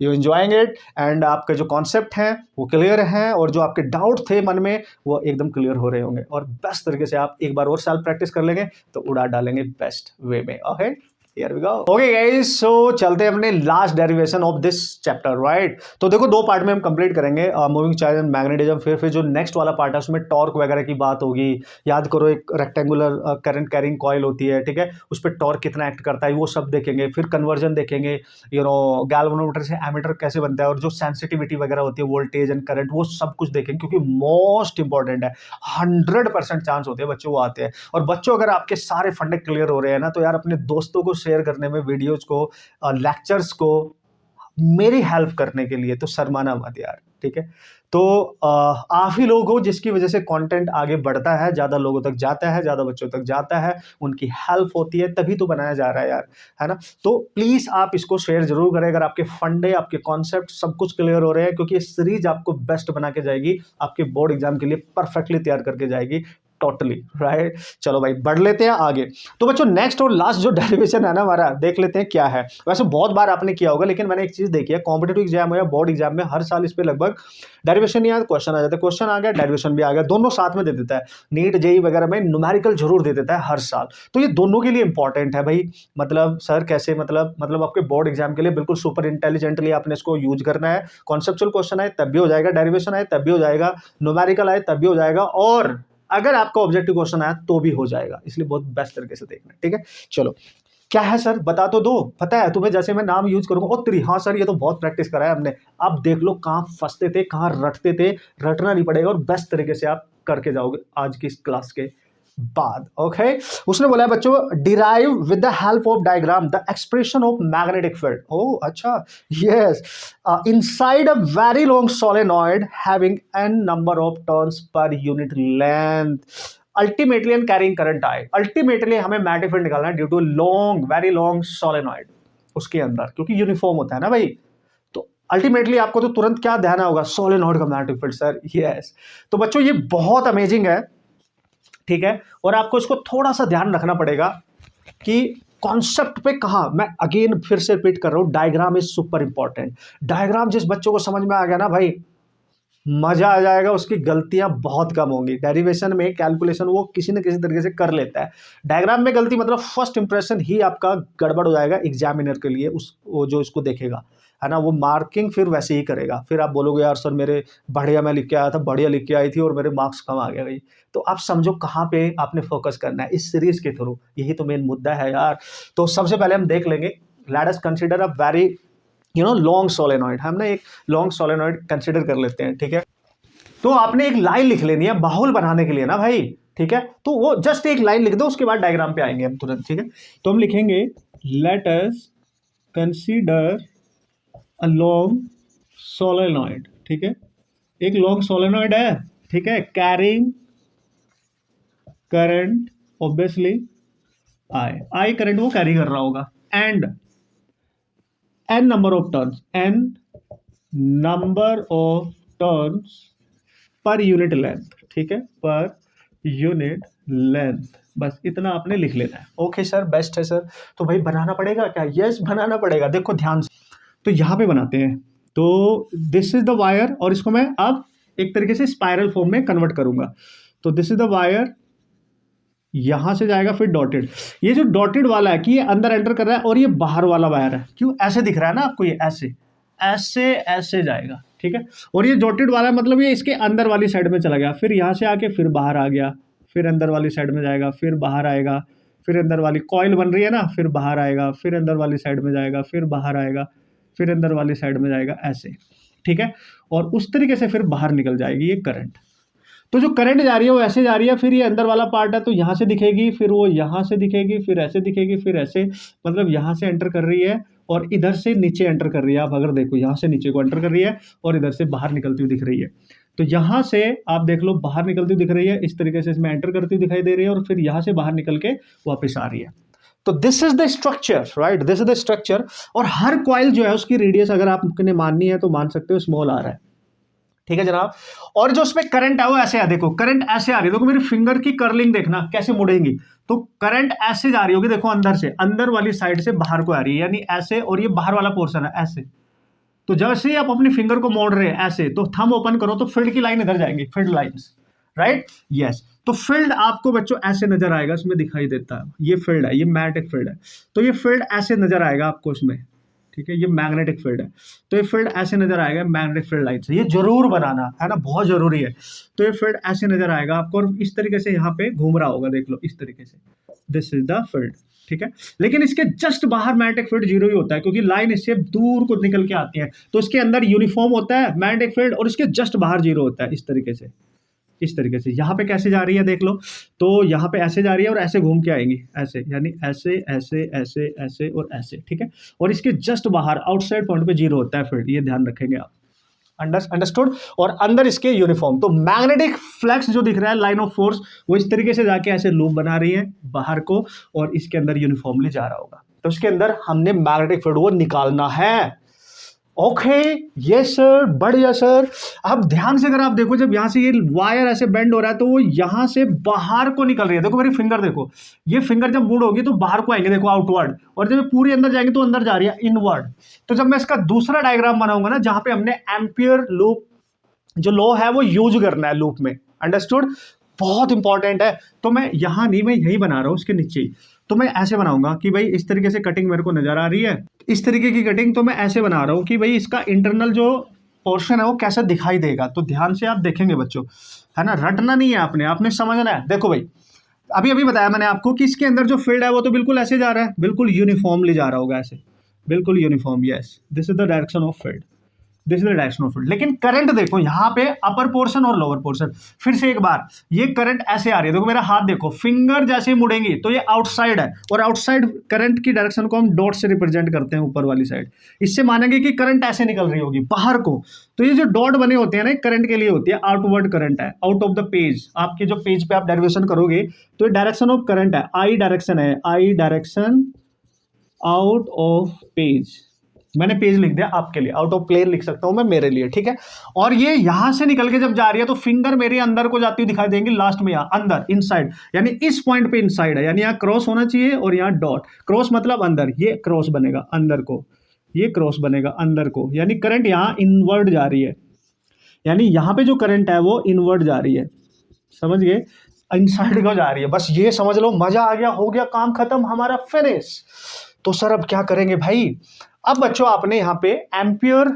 enjoying it, and आपके जो कॉन्सेप्ट हैं वो क्लियर हैं, और जो आपके डाउट थे मन में वो एकदम क्लियर हो रहे होंगे, और बेस्ट तरीके से आप एक बार और सेल्फ प्रैक्टिस कर लेंगे तो उड़ा डालेंगे बेस्ट वे में। Okay, here we go. Okay guys, so चलते हैं अपने last derivation of this chapter, right. तो देखो 2 पार्ट में हम कंप्लीट करेंगे, मूविंग चार्ज एंड मैग्नेटिज्म, फिर जो नेक्स्ट वाला पार्ट है उसमें टॉर्क वगैरह की बात होगी। याद करो, एक रेक्टेंगुलर करंट कैरिंग कॉइल होती है, ठीक है, उस पर टॉर्क कितना एक्ट करता है वो सब देखेंगे, फिर कन्वर्जन देखेंगे, यू नो गैल्वेनोमीटर से एमीटर कैसे बनता है, और जो सेंसिटिविटी वगैरह होती है वोल्टेज एंड करंट, वो सब कुछ देखेंगे, क्योंकि मोस्ट इंपॉर्टेंट है, 100% चांस होते हैं बच्चों वो आते हैं। और बच्चों अगर आपके सारे फंडे क्लियर हो रहे हैं ना, तो यार अपने दोस्तों को शेयर करने में, वीडियोज को, लेक्चर्स को, मेरी हेल्प करने के लिए तो शर्माना मत यार, ठीक है। तो आप ही लोग हो जिसकी वजह से कंटेंट आगे बढ़ता है, ज़्यादा लोगों तक जाता है, ज़्यादा बच्चों तक जाता है, उनकी हेल्प होती है, तभी तो बनाया जा रहा है यार, है ना। तो प्लीज़ आप इसको शेयर जरूर करें अगर आपके फंडे, आपके कॉन्सेप्ट सब कुछ क्लियर हो रहे हैं, क्योंकि ये सीरीज आपको बेस्ट बना के जाएगी, आपके बोर्ड एग्जाम के लिए परफेक्टली तैयार करके जाएगी। Totally right. चलो भाई बढ़ लेते हैं आगे। तो बच्चों नेक्स्ट और लास्ट जो डेरिवेशन है ना हमारा, देख लेते हैं क्या है। वैसे बहुत बार आपने किया होगा, लेकिन मैंने एक चीज देखी है, कॉम्पिटेटिव एग्जाम हो या बोर्ड एग्जाम में हर साल इस पे लगभग डेरिवेशन नहीं आया, क्वेश्चन आ जाता है, क्वेश्चन आ गया डेरिवेशन भी आ गया, दोनों साथ में दे देता है। नीट जेई वगैरह में न्यूमेरिकल जरूर दे देता है हर साल। तो ये दोनों के लिए इंपॉर्टेंट है भाई। मतलब सर कैसे, मतलब आपके बोर्ड एग्जाम के लिए बिल्कुल सुपर इंटेलिजेंटली आपने इसको यूज करना है। कॉन्सेप्चुअल क्वेश्चन आए तब भी हो जाएगा, डेरिवेशन आए तब भी हो जाएगा, न्यूमेरिकल आए तब भी हो जाएगा, और अगर आपका ऑब्जेक्टिव क्वेश्चन आया तो भी हो जाएगा। इसलिए बहुत बेस्ट तरीके से देखना है, ठीक है। चलो क्या है सर, बता तो दो, पता है तुम्हें, जैसे मैं नाम यूज करूंगा, ओ तेरी, हाँ सर ये तो बहुत प्रैक्टिस करा है हमने। अब देख लो कहाँ फंसते थे, कहाँ रटते थे, रटना नहीं पड़ेगा और बेस्ट तरीके से आप करके जाओगे आज की इस क्लास के बाद। ओके उसने बोला है बच्चों, derive with the help of diagram the expression of magnetic field. ओ अच्छा, yes, inside a very long solenoid having N number of turns per unit length ultimately and carrying current I. Ultimately हमें magnetic field निकालना है due to long, very long solenoid उसके अंदर, क्योंकि uniform होता है ना भाई। तो अल्टीमेटली आपको तो तुरंत क्या ध्यान होगा, सोलेनॉइड का मैग्नेटिक फील्ड सर, यस। तो बच्चों ये बहुत अमेजिंग है, ठीक है। और आपको इसको थोड़ा सा ध्यान रखना पड़ेगा कि कॉन्सेप्ट पे कहा, मैं अगेन फिर से रिपीट कर रहा हूं, diagram is super important. Diagram जिस बच्चों को समझ में आ गया ना भाई, मजा आ जाएगा, उसकी गलतियां बहुत कम होंगी। डेरिवेशन में कैलकुलेशन वो किसी न किसी तरीके से कर लेता है। डायग्राम में गलती मतलब फर्स्ट इंप्रेशन ही आपका गड़बड़ हो जाएगा एग्जामिनर के लिए, उस वो जो इसको देखेगा, है ना, वो मार्किंग फिर वैसे ही करेगा। फिर आप बोलोगे यार सर मेरे बढ़िया मैं लिख के आया था, बढ़िया लिख के आई थी और मेरे मार्क्स कम आ गए भाई। तो आप समझो कहाँ पे आपने फोकस करना है इस सीरीज के थ्रू, यही तो मेन मुद्दा है यार। तो सबसे पहले हम देख लेंगे, लेट अस कंसीडर अ वेरी लॉन्ग सोलेनॉइड। हम ना एक लॉन्ग सोलेनॉइड कंसीडर कर लेते हैं, ठीक है। तो आपने एक लाइन लिख लेनी है माहौल बनाने के लिए ना भाई, ठीक है। तो वो जस्ट एक लाइन लिख दो, उसके बाद डायग्राम पे आएंगे हम तुरंत, ठीक है। तो हम लिखेंगे let us consider a long solenoid, ठीक है। एक लॉन्ग सोलेनॉइड है, ठीक है, carrying current obviously I current वो कैरी कर रहा होगा, and N number of turns, N number of turns per unit length, ठीक है, पर यूनिट लेंथ। बस इतना आपने लिख लेना है। ओके सर, बेस्ट है सर। तो भाई बनाना पड़ेगा क्या, यस बनाना पड़ेगा। देखो ध्यान से, तो यहां पे बनाते हैं। तो दिस इज द वायर, और इसको मैं अब एक तरीके से स्पाइरल फॉर्म में कन्वर्ट करूंगा। तो दिस इज द वायर, यहां से जाएगा फिर डॉटेड। ये जो डॉटेड वाला है कि ये अंदर एंटर कर रहा है, और ये बाहर वाला वायर है, क्यों ऐसे दिख रहा है ना आपको, ये ऐसे ऐसे ऐसे जाएगा, ठीक है। और ये डॉटेड वाला मतलब ये इसके अंदर वाली साइड में चला गया, फिर यहाँ से आके फिर बाहर आ गया, फिर अंदर वाली साइड में जाएगा, फिर बाहर आएगा, फिर अंदर वाली कॉइल बन रही है ना, फिर बाहर आएगा, फिर अंदर वाली साइड में जाएगा, फिर बाहर आएगा, फिर अंदर वाली साइड में जाएगा, ऐसे, ठीक है। और उस तरीके से फिर बाहर निकल जाएगी ये करंट। तो जो करंट जा रही है वो ऐसे जा रही है, फिर ये अंदर वाला पार्ट है तो यहाँ से दिखेगी, फिर वो यहाँ से दिखेगी, फिर ऐसे दिखेगी, फिर ऐसे, मतलब यहाँ से एंटर कर रही है और इधर से नीचे एंटर कर रही है। आप अगर देखो यहाँ से नीचे को एंटर कर रही है और इधर से बाहर निकलती हुई दिख रही है। तो यहाँ से आप देख लो बाहर निकलती हुई दिख रही है, इस तरीके से इसमें एंटर करती हुई दिखाई दे रही है, और फिर यहाँ से बाहर निकल के वापस आ रही है। तो this is the structure, right, this is the structure. और हर कॉइल जो है उसकी रेडियस अगर आपने माननी है तो मान सकते हो स्मॉल आ रहा है, ठीक है जनाब। और जो उसमें करंट है वो ऐसे है, देखो करंट ऐसे आ रही है, देखो मेरी फिंगर की कर्लिंग देखना कैसे मुड़ेंगी। तो करंट ऐसे जा रही होगी, देखो अंदर से, अंदर वाली साइड से बाहर को आ रही है, यानी ऐसे, और ये बाहर वाला पोर्शन है ऐसे। तो जैसे ही आप अपनी फिंगर को मोड़ रहे हैं ऐसे, तो थंब ओपन करो तो फील्ड की लाइन इधर जाएंगी, फील्ड लाइंस, राइट, यस। तो फील्ड आपको बच्चों ऐसे नजर आएगा, इसमें दिखाई देता है, ये फील्ड है, ये मैग्नेटिक फील्ड है। तो ये फील्ड ऐसे नजर आएगा आपको इसमें, ठीक है, ये मैग्नेटिक फील्ड है। तो ये फील्ड ऐसे नजर आएगा मैग्नेटिक फील्ड लाइन से, ये जरूर बनाना है ना, बहुत जरूरी है। तो ये फील्ड ऐसे नजर आएगा आपको, और इस तरीके से यहाँ पे घूम रहा होगा, देख लो इस तरीके से, दिस इज द फील्ड, ठीक है। लेकिन इसके जस्ट बाहर मैग्नेटिक फील्ड जीरो ही होता है, क्योंकि लाइन इससे दूर को निकल के आती है। तो इसके अंदर यूनिफॉर्म होता है मैग्नेटिक फील्ड, और इसके जस्ट बाहर जीरो होता है, इस तरीके से, इस तरीके से। यहाँ पे कैसे जा रही है देख लो, तो यहाँ पे ऐसे जा रही है और ऐसे घूम के आएंगी ऐसे, यानी ऐसे ऐसे ऐसे ऐसे और ऐसे, ठीक है। और इसके जस्ट बाहर आउटसाइड पॉइंट पे जीरो होता है फील्ड, ये ध्यान रखेंगे आप, अंडरस्टूड। और अंदर इसके यूनिफॉर्म। तो मैग्नेटिक फ्लक्स जो दिख रहा है, लाइन ऑफ फोर्स, वो इस तरीके से जाके ऐसे लूप बना रही है बाहर को, और इसके अंदर यूनिफॉर्मली जा रहा होगा। तो इसके अंदर हमने मैग्नेटिक फील्ड वो निकालना है। ओके, यस सर, बढ़िया सर। अब ध्यान से अगर आप देखो, जब यहाँ से ये वायर ऐसे बेंड हो रहा है तो वो यहाँ से बाहर को निकल रही है। देखो मेरी फिंगर देखो, ये फिंगर जब मूव होगी तो बाहर को आएंगे, देखो आउटवर्ड, और जब ये पूरी अंदर जाएंगे तो अंदर जा रही है इनवर्ड। तो जब मैं इसका दूसरा डायग्राम बनाऊंगा ना, जहां पे हमने एम्पियर लूप जो लॉ है वो यूज करना है लूप में, अंडरस्टूड, बहुत इंपॉर्टेंट है। तो मैं यहां नहीं, मैं यही बना रहा हूं उसके नीचे ही। तो मैं ऐसे बनाऊंगा कि भाई इस तरीके से कटिंग मेरे को नजर आ रही है, इस तरीके की कटिंग। तो मैं ऐसे बना रहा हूं कि भाई इसका इंटरनल जो पोर्शन है वो कैसे दिखाई देगा। तो ध्यान से आप देखेंगे बच्चों, है ना, रटना नहीं है, आपने आपने समझना है। देखो भाई, अभी अभी बताया मैंने आपको कि इसके अंदर जो फील्ड है वो तो बिल्कुल ऐसे जा रहा है, बिल्कुल यूनिफॉर्मली जा रहा होगा ऐसे, बिल्कुल uniform. Yes, this is the direction of field, this is the direction of field. लेकिन करंट देखो यहाँ पे अपर पोर्शन और लोअर पोर्शन। फिर से एक बार, ये करंट ऐसे आ रही है, देखो मेरा हाथ देखो, फिंगर जैसे ही मुड़ेंगी तो ये आउटसाइड है, और आउटसाइड करंट की डायरेक्शन को हम डॉट से रिप्रेजेंट करते हैं, ऊपर वाली साइड। इससे मानेंगे कि करंट ऐसे निकल रही होगी बाहर को। तो ये जो डॉट बने होते हैं ना, करंट के लिए होती है, आउटवर्ड करंट है, आउट ऑफ द पेज। आपके जो पेज पे आप डेरिवेशन करोगे तो ये डायरेक्शन ऑफ करंट है, आई डायरेक्शन है, आई डायरेक्शन आउट ऑफ पेज। मैंने पेज लिख दिया आपके लिए, आउट ऑफ प्लेन लिख सकता हूं मैं मेरे लिए, ठीक है। और ये यहां से निकल के जब जा रही है तो फिंगर मेरे अंदर को जाती हुई दिखाई देंगी, लास्ट में यहां अंदर, इनसाइड, यानी इस पॉइंट पे इनसाइड है, यानी यहां क्रॉस होना चाहिए और यहां डॉट। क्रॉस मतलब अंदर, ये क्रॉस बनेगा अंदर को, ये क्रॉस बनेगा अंदर को, यानी करंट यहां इनवर्ड जा रही है, यानी यहां पे जो करंट है वो इनवर्ड जा रही है, समझ गए, इनसाइड को जा रही है। बस ये समझ लो, मजा आ गया, हो गया काम खत्म, हमारा फिनिश। तो सर अब क्या करेंगे भाई? अब बच्चों आपने यहाँ पे एम्पियर,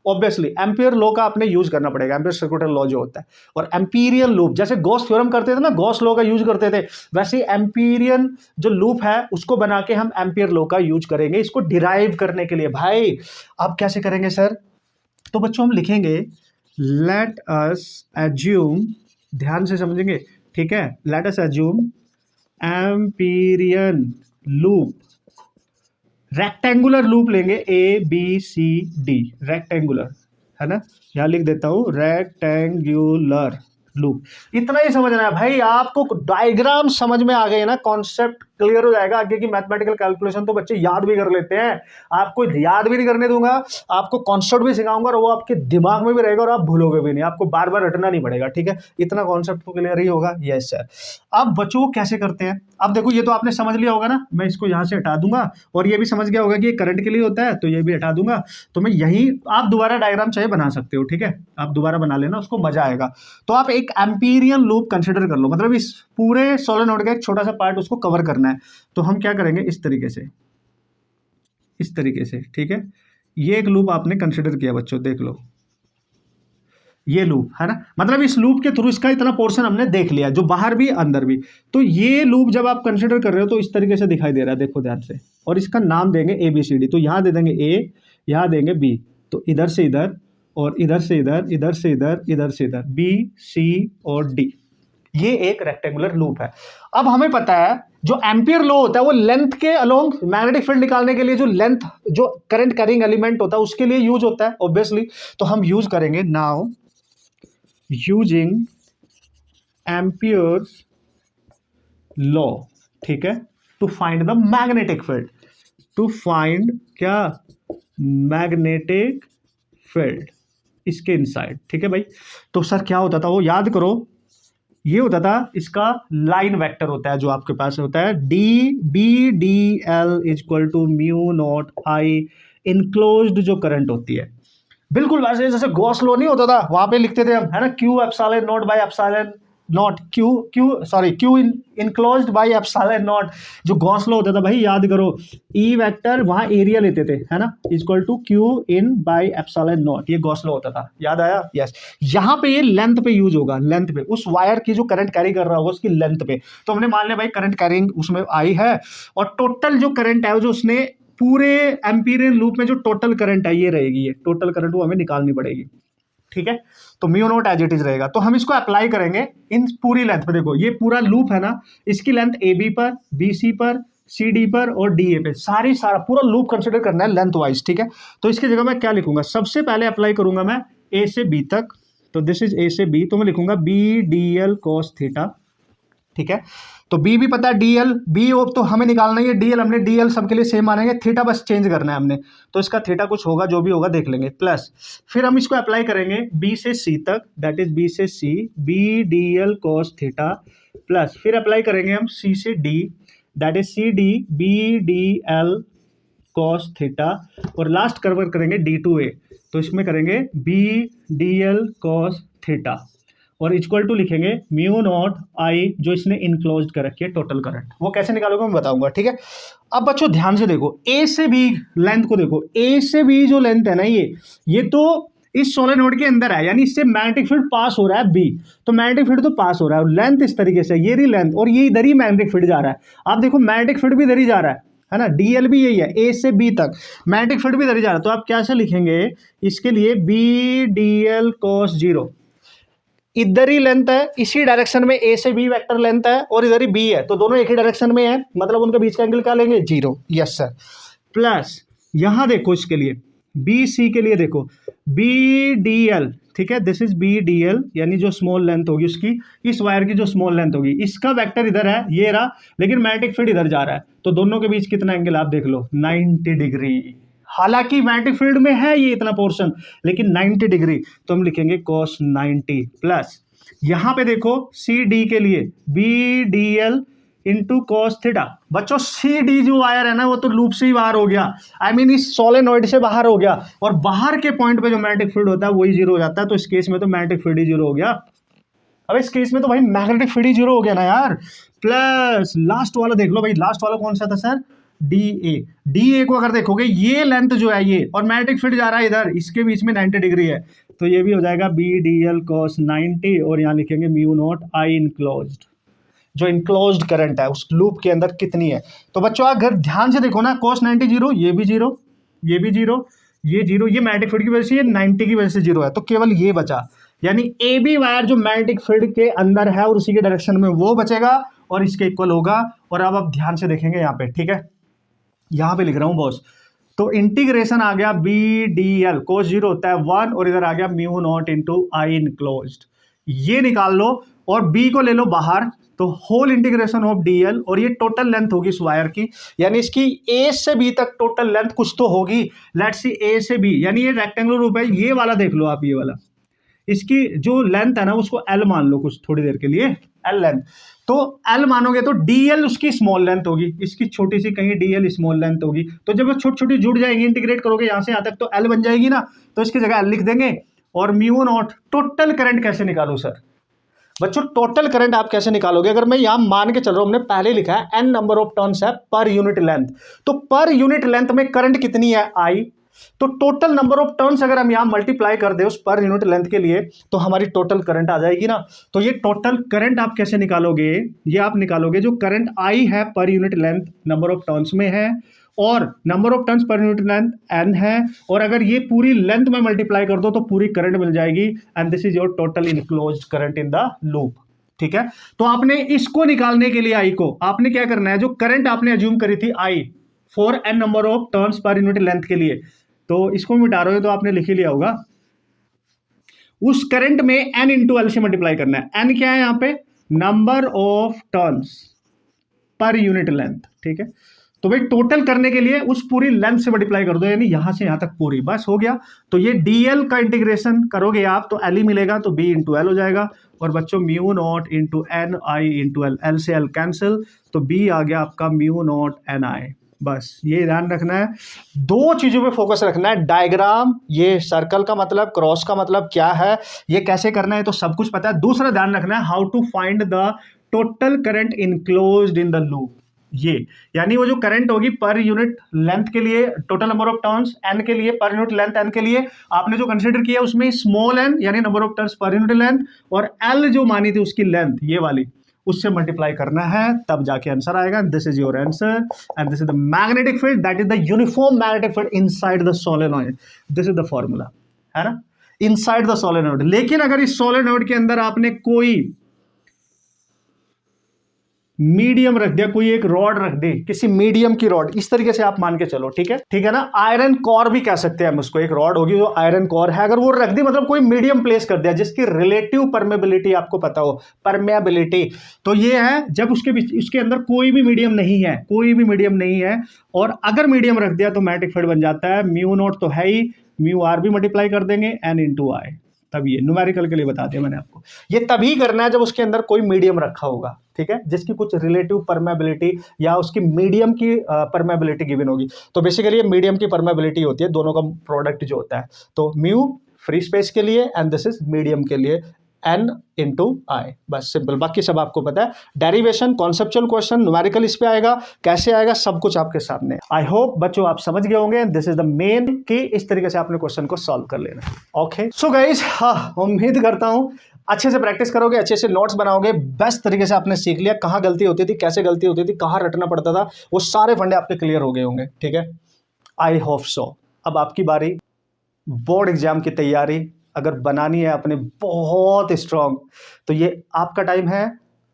ऑब्वियसली एम्पियर लॉ का आपने यूज करना पड़ेगा, एम्पियर सर्कुलर लॉ जो होता है। और एम्पीरियन लूप, जैसे गॉस थ्योरम करते थे ना, गॉस लॉ का यूज करते थे, वैसे एम्पीरियन जो लूप है उसको बना के हम एम्पियर लॉ का यूज करेंगे इसको डिराइव करने के लिए। भाई अब कैसे करेंगे सर? तो बच्चों हम लिखेंगे, लेट अस एज्यूम, ध्यान से समझेंगे, ठीक है, let us assume Amperian loop, rectangular loop लेंगे, A B C D, rectangular, है ना, यहां लिख देता हूं रेक्टेंगुलर लूप। इतना ही समझना है भाई, आपको डायग्राम समझ में आ गए ना, कॉन्सेप्ट क्लियर हो जाएगा। आगे की मैथमेटिकल कैलकुलेशन तो बच्चे याद भी कर लेते हैं, आपको याद भी नहीं करने दूंगा, आपको कॉन्सेप्ट भी सिखाऊंगा और वो आपके दिमाग में भी रहेगा और आप भूलोगे भी नहीं, आपको बार बार रटना नहीं पड़ेगा, ठीक है। इतना कॉन्सेप्ट तो क्लियर ही होगा। Yes sir. अब बच्चों को कैसे करते हैं? अब देखो, ये तो आपने समझ लिया होगा ना, मैं इसको यहां से हटा दूंगा, और ये भी समझ गया होगा कि ये करंट के लिए होता है, तो ये भी हटा दूंगा। तो मैं यही, आप दोबारा डायग्राम चाहे बना सकते हो, ठीक है, आप दोबारा बना लेना, उसको मजा आएगा। तो आप एक एम्पीरियन लूप कंसिडर कर लो, मतलब इस पूरे सोलेनोइड का एक छोटा सा पार्ट उसको कवर करना है। तो हम क्या करेंगे, इस तरीके से, इस तरीके से, ठीक है। ये एक लूप आपने कंसिडर किया बच्चों, देख लो, ये लूप है ना, मतलब इस लूप के थ्रू इसका इतना पोर्शन हमने देख लिया, जो बाहर भी अंदर भी। तो ये लूप जब आप कंसिडर कर रहे हो तो इस तरीके से दिखाई दे रहा है, देखो ध्यान से। और इसका नाम देंगे ए बी सी डी, तो यहां दे देंगे ए, यहां देंगे बी, तो इधर से इधर और इधर से इधर, इधर से इधर, इधर से इधर, बी सी और डी। ये एक रेक्टेंगुलर लूप है। अब हमें पता है जो एम्पियर लॉ होता है वो लेंथ के अलोंग मैग्नेटिक फील्ड निकालने के लिए, जो लेंथ, जो करंट कैरिंग एलिमेंट होता है उसके लिए यूज होता है ऑब्वियसली। तो हम यूज करेंगे नाउ यूजिंग एम्पियर्स लॉ, ठीक है, to find the magnetic field, to find क्या, मैग्नेटिक फील्ड इसके इनसाइड, ठीक है भाई। तो सर क्या होता था वो याद करो, ये होता था, इसका लाइन वेक्टर होता है जो आपके पास होता है, D B D L equal to mu naught I, enclosed जो करंट होती है, बिल्कुल वैसे जैसे गॉस लॉ नहीं होता था, वहां पे लिखते थे हम, है ना, Q epsilon not bye epsilon not, Q enclosed bye epsilon not, जो गॉस लॉ होता था भाई, याद करो, ई वेक्टर वहां एरिया लेते थे, है ना, equal to Q in by epsilon naught, ये गॉस लॉ होता था, याद आया? यस। यहाँ पे ये लेंथ पे यूज होगा, लेंथ पे, उस वायर की जो करंट कैरी कर रहा होगा उसकी लेंथ पे। तो हमने मान लिया भाई करंट कैरिंग उसमें आई है, और टोटल जो करंट है जो उसने पूरे एम्पीरियन लूप में जो टोटल करंट है ये रहेगी, ये टोटल करंट वो हमें निकालनी पड़ेगी, ठीक है। तो mu naught as it is रहेगा। तो हम इसको अप्लाई करेंगे इन पूरी लेंथ पे। देखो ये पूरा लूप है ना, इसकी लेंथ ए बी पर, बी सी पर, सी डी पर और डी ए पे, सारा पूरा लूप कंसिडर करना है लेंथ वाइज, ठीक है। तो इसकी जगह मैं क्या लिखूंगा, सबसे पहले अप्लाई करूंगा मैं ए से बी तक, तो दिस इज ए से बी, तो मैं लिखूंगा B D L cos theta, ठीक है। तो बी भी पता है डीएल, बी ओ तो हमें निकालना ही है, डीएल हमने डीएल सबके लिए सेम मानेंगे, थीटा बस चेंज करना है हमने, तो इसका थीटा कुछ होगा, जो भी होगा देख लेंगे, प्लस फिर हम इसको अप्लाई करेंगे बी से सी तक, दैट इज बी से C, B D L cos theta, plus फिर अप्लाई करेंगे हम सी से D, that is C D B D L cos theta, और लास्ट कन्वर्ट करेंगे डी टू ए, तो इसमें करेंगे B D L cos theta, और इक्वल टू लिखेंगे म्यू नॉट आई, जो इसने इनक्लोज्ड कर रखी है टोटल करंट, वो कैसे निकालोगे मैं बताऊंगा, ठीक है। अब बच्चों ध्यान से देखो, ए से बी लेंथ को देखो, ए से बी जो लेंथ है ना, ये तो इस सोलेनोइड के अंदर है, यानी इससे मैग्नेटिक फील्ड पास हो रहा है बी, तो मैग्नेटिक फील्ड तो पास हो रहा है, लेंथ इस तरीके से, ये रही लेंथ, और ये इधर ही मैग्नेटिक फील्ड जा रहा है, आप देखो मैग्नेटिक फील्ड भी इधर ही जा रहा है ना, डीएल भी यही है, ए से बी तक मैग्नेटिक फील्ड भी इधर ही जा रहा है, तो आप कैसे लिखेंगे इसके लिए, B D L cos zero, इधर ही लेंथ है, इसी डायरेक्शन में ए से बी वेक्टर लेंथ है, और इधर ही बी है, तो दोनों एक ही डायरेक्शन में है, मतलब उनके बीच का एंगल क्या लेंगे, जीरो, यस सर, प्लस यहां देखो इसके लिए बी सी के लिए देखो बी डी एल, ठीक है, this is B D L, यानी जो स्मॉल लेंथ होगी उसकी, इस वायर की जो स्मॉल लेंथ होगी, इसका वेक्टर इधर है, ये रहा, लेकिन मैग्नेटिक फील्ड इधर जा रहा है, तो दोनों के बीच कितना एंगल आप देख लो, 90 डिग्री, हालांकि मैग्नेटिक फील्ड में है ये इतना पोर्शन, लेकिन 90 डिग्री, तो हम लिखेंगे cos 90, प्लस यहां पे देखो सी डी के लिए B D L into cos theta, बच्चों सी डी जो वायर है ना, वो तो लूप से ही बाहर हो गया, आई मीन इस सोलेनोइड से बाहर हो गया, और बाहर के पॉइंट पे जो मैग्नेटिक फील्ड होता है वही जीरो हो जाता है, तो इस केस में तो मैग्नेटिक फील्ड ही जीरो हो गया, अब इस केस में तो भाई मैग्नेटिक फील्ड ही जीरो हो गया ना यार, प्लस लास्ट वाला देख लो भाई, लास्ट वाला कौन सा था सर, डी ए को अगर देखोगे ये लेंथ जो है ये, और मैग्नेटिक फील्ड जा रहा है इधर, इसके बीच में 90 डिग्री है, तो ये भी हो जाएगा बी डी एल कॉस 90, और यहाँ लिखेंगे म्यू नॉट आई इनक्लोज्ड, जो इनक्लोज्ड करंट है उस लूप के अंदर कितनी है, तो बच्चों अगर ध्यान से देखो ना, cos 90 जीरो, ये भी जीरो, ये भी जीरो, ये जीरो, ये मैग्नेटिक फील्ड की वजह से, ये 90 की वजह से जीरो है, तो केवल ये बचा, यानी ए बी वायर जो मैग्नेटिक फील्ड के अंदर है और उसी के डायरेक्शन में वो बचेगा और इसके इक्वल होगा, और अब आप ध्यान से देखेंगे यहाँ पे, ठीक है, यहाँ पे लिख रहा हूँ बॉस, तो इंटीग्रेशन आ गया B D L, cos zero होता है 1, और इधर आ गया mu naught into I enclosed, ये निकाल लो, और बी को ले लो बाहर, तो whole integration of D L, और ये टोटल लेंथ होगी इस वायर की, यानी इसकी ए से बी तक टोटल लेंथ कुछ तो होगी, लेट्स सी ए से बी, यानी ये रेक्टेंगुलर रूप है, ये वाला देख लो आप, ये वाला, इसकी जो लेंथ है ना उसको एल मान लो कुछ थोड़ी देर के लिए, एल लेंथ, तो एल मानोगे तो डीएल उसकी स्मॉल लेंथ होगी, इसकी छोटी सी कहीं डीएल स्मॉल लेंथ होगी, तो जब वो छोटी छोटी जुड़ जाएंगी, इंटीग्रेट करोगे यहां से यहां तक, तो एल बन जाएगी ना, तो इसकी जगह एल लिख देंगे, और म्यू नॉट, टोटल करंट कैसे निकालूं सर, बच्चों टोटल करंट आप कैसे निकालोगे, अगर मैं यहां मान के चल रहा हूं, हमने पहले लिखा है एन नंबर ऑफ टर्न्स है पर यूनिट लेंथ, तो पर यूनिट लेंथ में करंट कितनी है, आई, तो टोटल नंबर ऑफ टर्न्स अगर हम यहां मल्टीप्लाई कर दे उस पर यूनिट लेंथ के लिए, तो हमारी टोटल करंट आ जाएगी ना, तो ये टोटल करंट आप कैसे निकालोगे, ये आप निकालोगे जो करंट आई है per unit length number of turns में है, और number of turns per unit length N है, और अगर ये पूरी लेंथ में मल्टीप्लाई कर दो तो पूरी करंट मिल जाएगी, and this is your total enclosed current in the loop, ठीक है। तो आपने इसको निकालने के लिए आई को आपने क्या करना है, जो करंट आपने अज्यूम करी थी I for N number of turns per unit length के लिए, तो इसको मिटा रहे हो तो आपने लिख ही लिया होगा, उस करंट में एन इंटू एल से मल्टीप्लाई करना है, एन क्या है यहां पे, number of turns per unit length, ठीक है, तो भाई टोटल करने के लिए उस पूरी लेंथ से मल्टीप्लाई कर दो, यानी यहां से यहां तक पूरी, बस हो गया, तो ये डीएल का इंटीग्रेशन करोगे आप तो एल ही मिलेगा, तो बी इंटू एल हो जाएगा, और बच्चों म्यू नॉट इंटू एन आई इंटू एल, एल से एल कैंसिल, तो बी आ गया आपका म्यू नॉट एन आई, बस ये ध्यान रखना है, दो चीजों पे फोकस रखना है, डायग्राम, ये सर्कल का मतलब, क्रॉस का मतलब क्या है, ये कैसे करना है तो सब कुछ पता है, दूसरा ध्यान रखना है how to find the total current enclosed in the loop, ये यानी वो जो करंट होगी पर यूनिट लेंथ के लिए, total number of turns N के लिए, पर यूनिट लेंथ एन के लिए आपने जो कंसीडर किया उसमें स्मॉल एन यानी number of turns per unit length, और एल जो मानी थी उसकी लेंथ ये वाली, उससे मल्टीप्लाई करना है, तब जाके आंसर आएगा, this is your answer, and this is the magnetic field, that is the uniform magnetic field inside the solenoid, this is the formula, है ना, इनसाइड द सोलेनॉइड। लेकिन अगर इस सोलेनॉइड के अंदर आपने कोई मीडियम रख दिया, कोई एक रॉड रख दी, किसी मीडियम की रॉड, इस तरीके से आप मान के चलो, ठीक है, ठीक है ना। आयरन कोर भी कह सकते हैं हम उसको, एक रॉड होगी जो आयरन कोर है, अगर वो रख दी मतलब कोई मीडियम प्लेस कर दिया जिसकी रिलेटिव परमेबिलिटी आपको पता हो, परमेबिलिटी, तो ये है जब उसके बीच उसके अंदर कोई भी मीडियम नहीं है, कोई भी मीडियम नहीं है, और अगर मीडियम रख दिया तो मैग्नेटिक फील्ड बन जाता है, म्यू नॉट तो है ही, म्यू आर भी मल्टीप्लाई कर देंगे, एन इंटू आई। तब ये न्यूमेरिकल के लिए बता दिया मैंने आपको, ये तभी करना है जब उसके अंदर कोई मीडियम रखा होगा, ठीक है, जिसकी कुछ रिलेटिव परमेबिलिटी या उसकी मीडियम की परमेबिलिटी गिवन होगी। तो बेसिकली ये मीडियम की परमेबिलिटी होती है, दोनों का प्रोडक्ट जो होता है। तो म्यू फ्री स्पेस के लिए एंड दिस इज मीडियम के लिए, एन इंटू आई, बस सिंपल, बाकी सब आपको पता है। डेरिवेशन, कॉन्सेप्चुअल क्वेश्चन, न्यूमेरिकल इस पे आएगा, कैसे आएगा, सब कुछ आपके सामने। आई होप बच्चों आप समझ गए होंगे, दिस इज द मेन कि इस तरीके से आपने क्वेश्चन को सॉल्व कर लेना। ओके सो गाइस, हाँ उम्मीद करता हूं अच्छे से प्रैक्टिस करोगे, अच्छे से नोट्स बनाओगे, बेस्ट तरीके से आपने सीख लिया, कहाँ गलती होती थी, कैसे गलती होती थी, कहाँ रटना पड़ता था, वो सारे फंडे आपके क्लियर हो गए होंगे, ठीक है। I hope so. अब आपकी बारी, बोर्ड एग्जाम की तैयारी अगर बनानी है अपने बहुत स्ट्रांग, तो ये आपका टाइम है,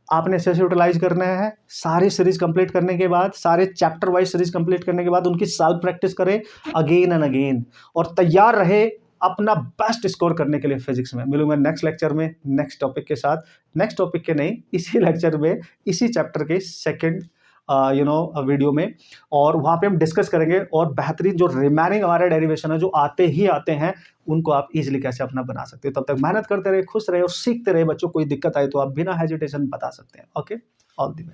आपने इसे यूटिलाइज करना है। सारी सीरीज कंप्लीट करने के बाद, सारे चैप्टर वाइज सीरीज कंप्लीट करने के बाद उनकी साल प्रैक्टिस करें अगेन एंड अगेन, और तैयार रहे अपना बेस्ट स्कोर करने के लिए फिजिक्स में। मिलूंगा नेक्स्ट लेक्चर में नेक्स्ट टॉपिक के साथ, नेक्स्ट टॉपिक के नहीं, इसी लेक्चर में इसी चैप्टर के सेकंड वीडियो में, और वहाँ पे हम डिस्कस करेंगे और बेहतरीन जो रिमेनिंग हमारे डेरिवेशन है जो आते ही आते हैं उनको आप इजीली कैसे अपना बना सकते हो। तब तक मेहनत करते रहे, खुश रहे और सीखते रहे बच्चों। कोई दिक्कत आए तो आप बिना हेजिटेशन बता सकते हैं। Okay, all the best.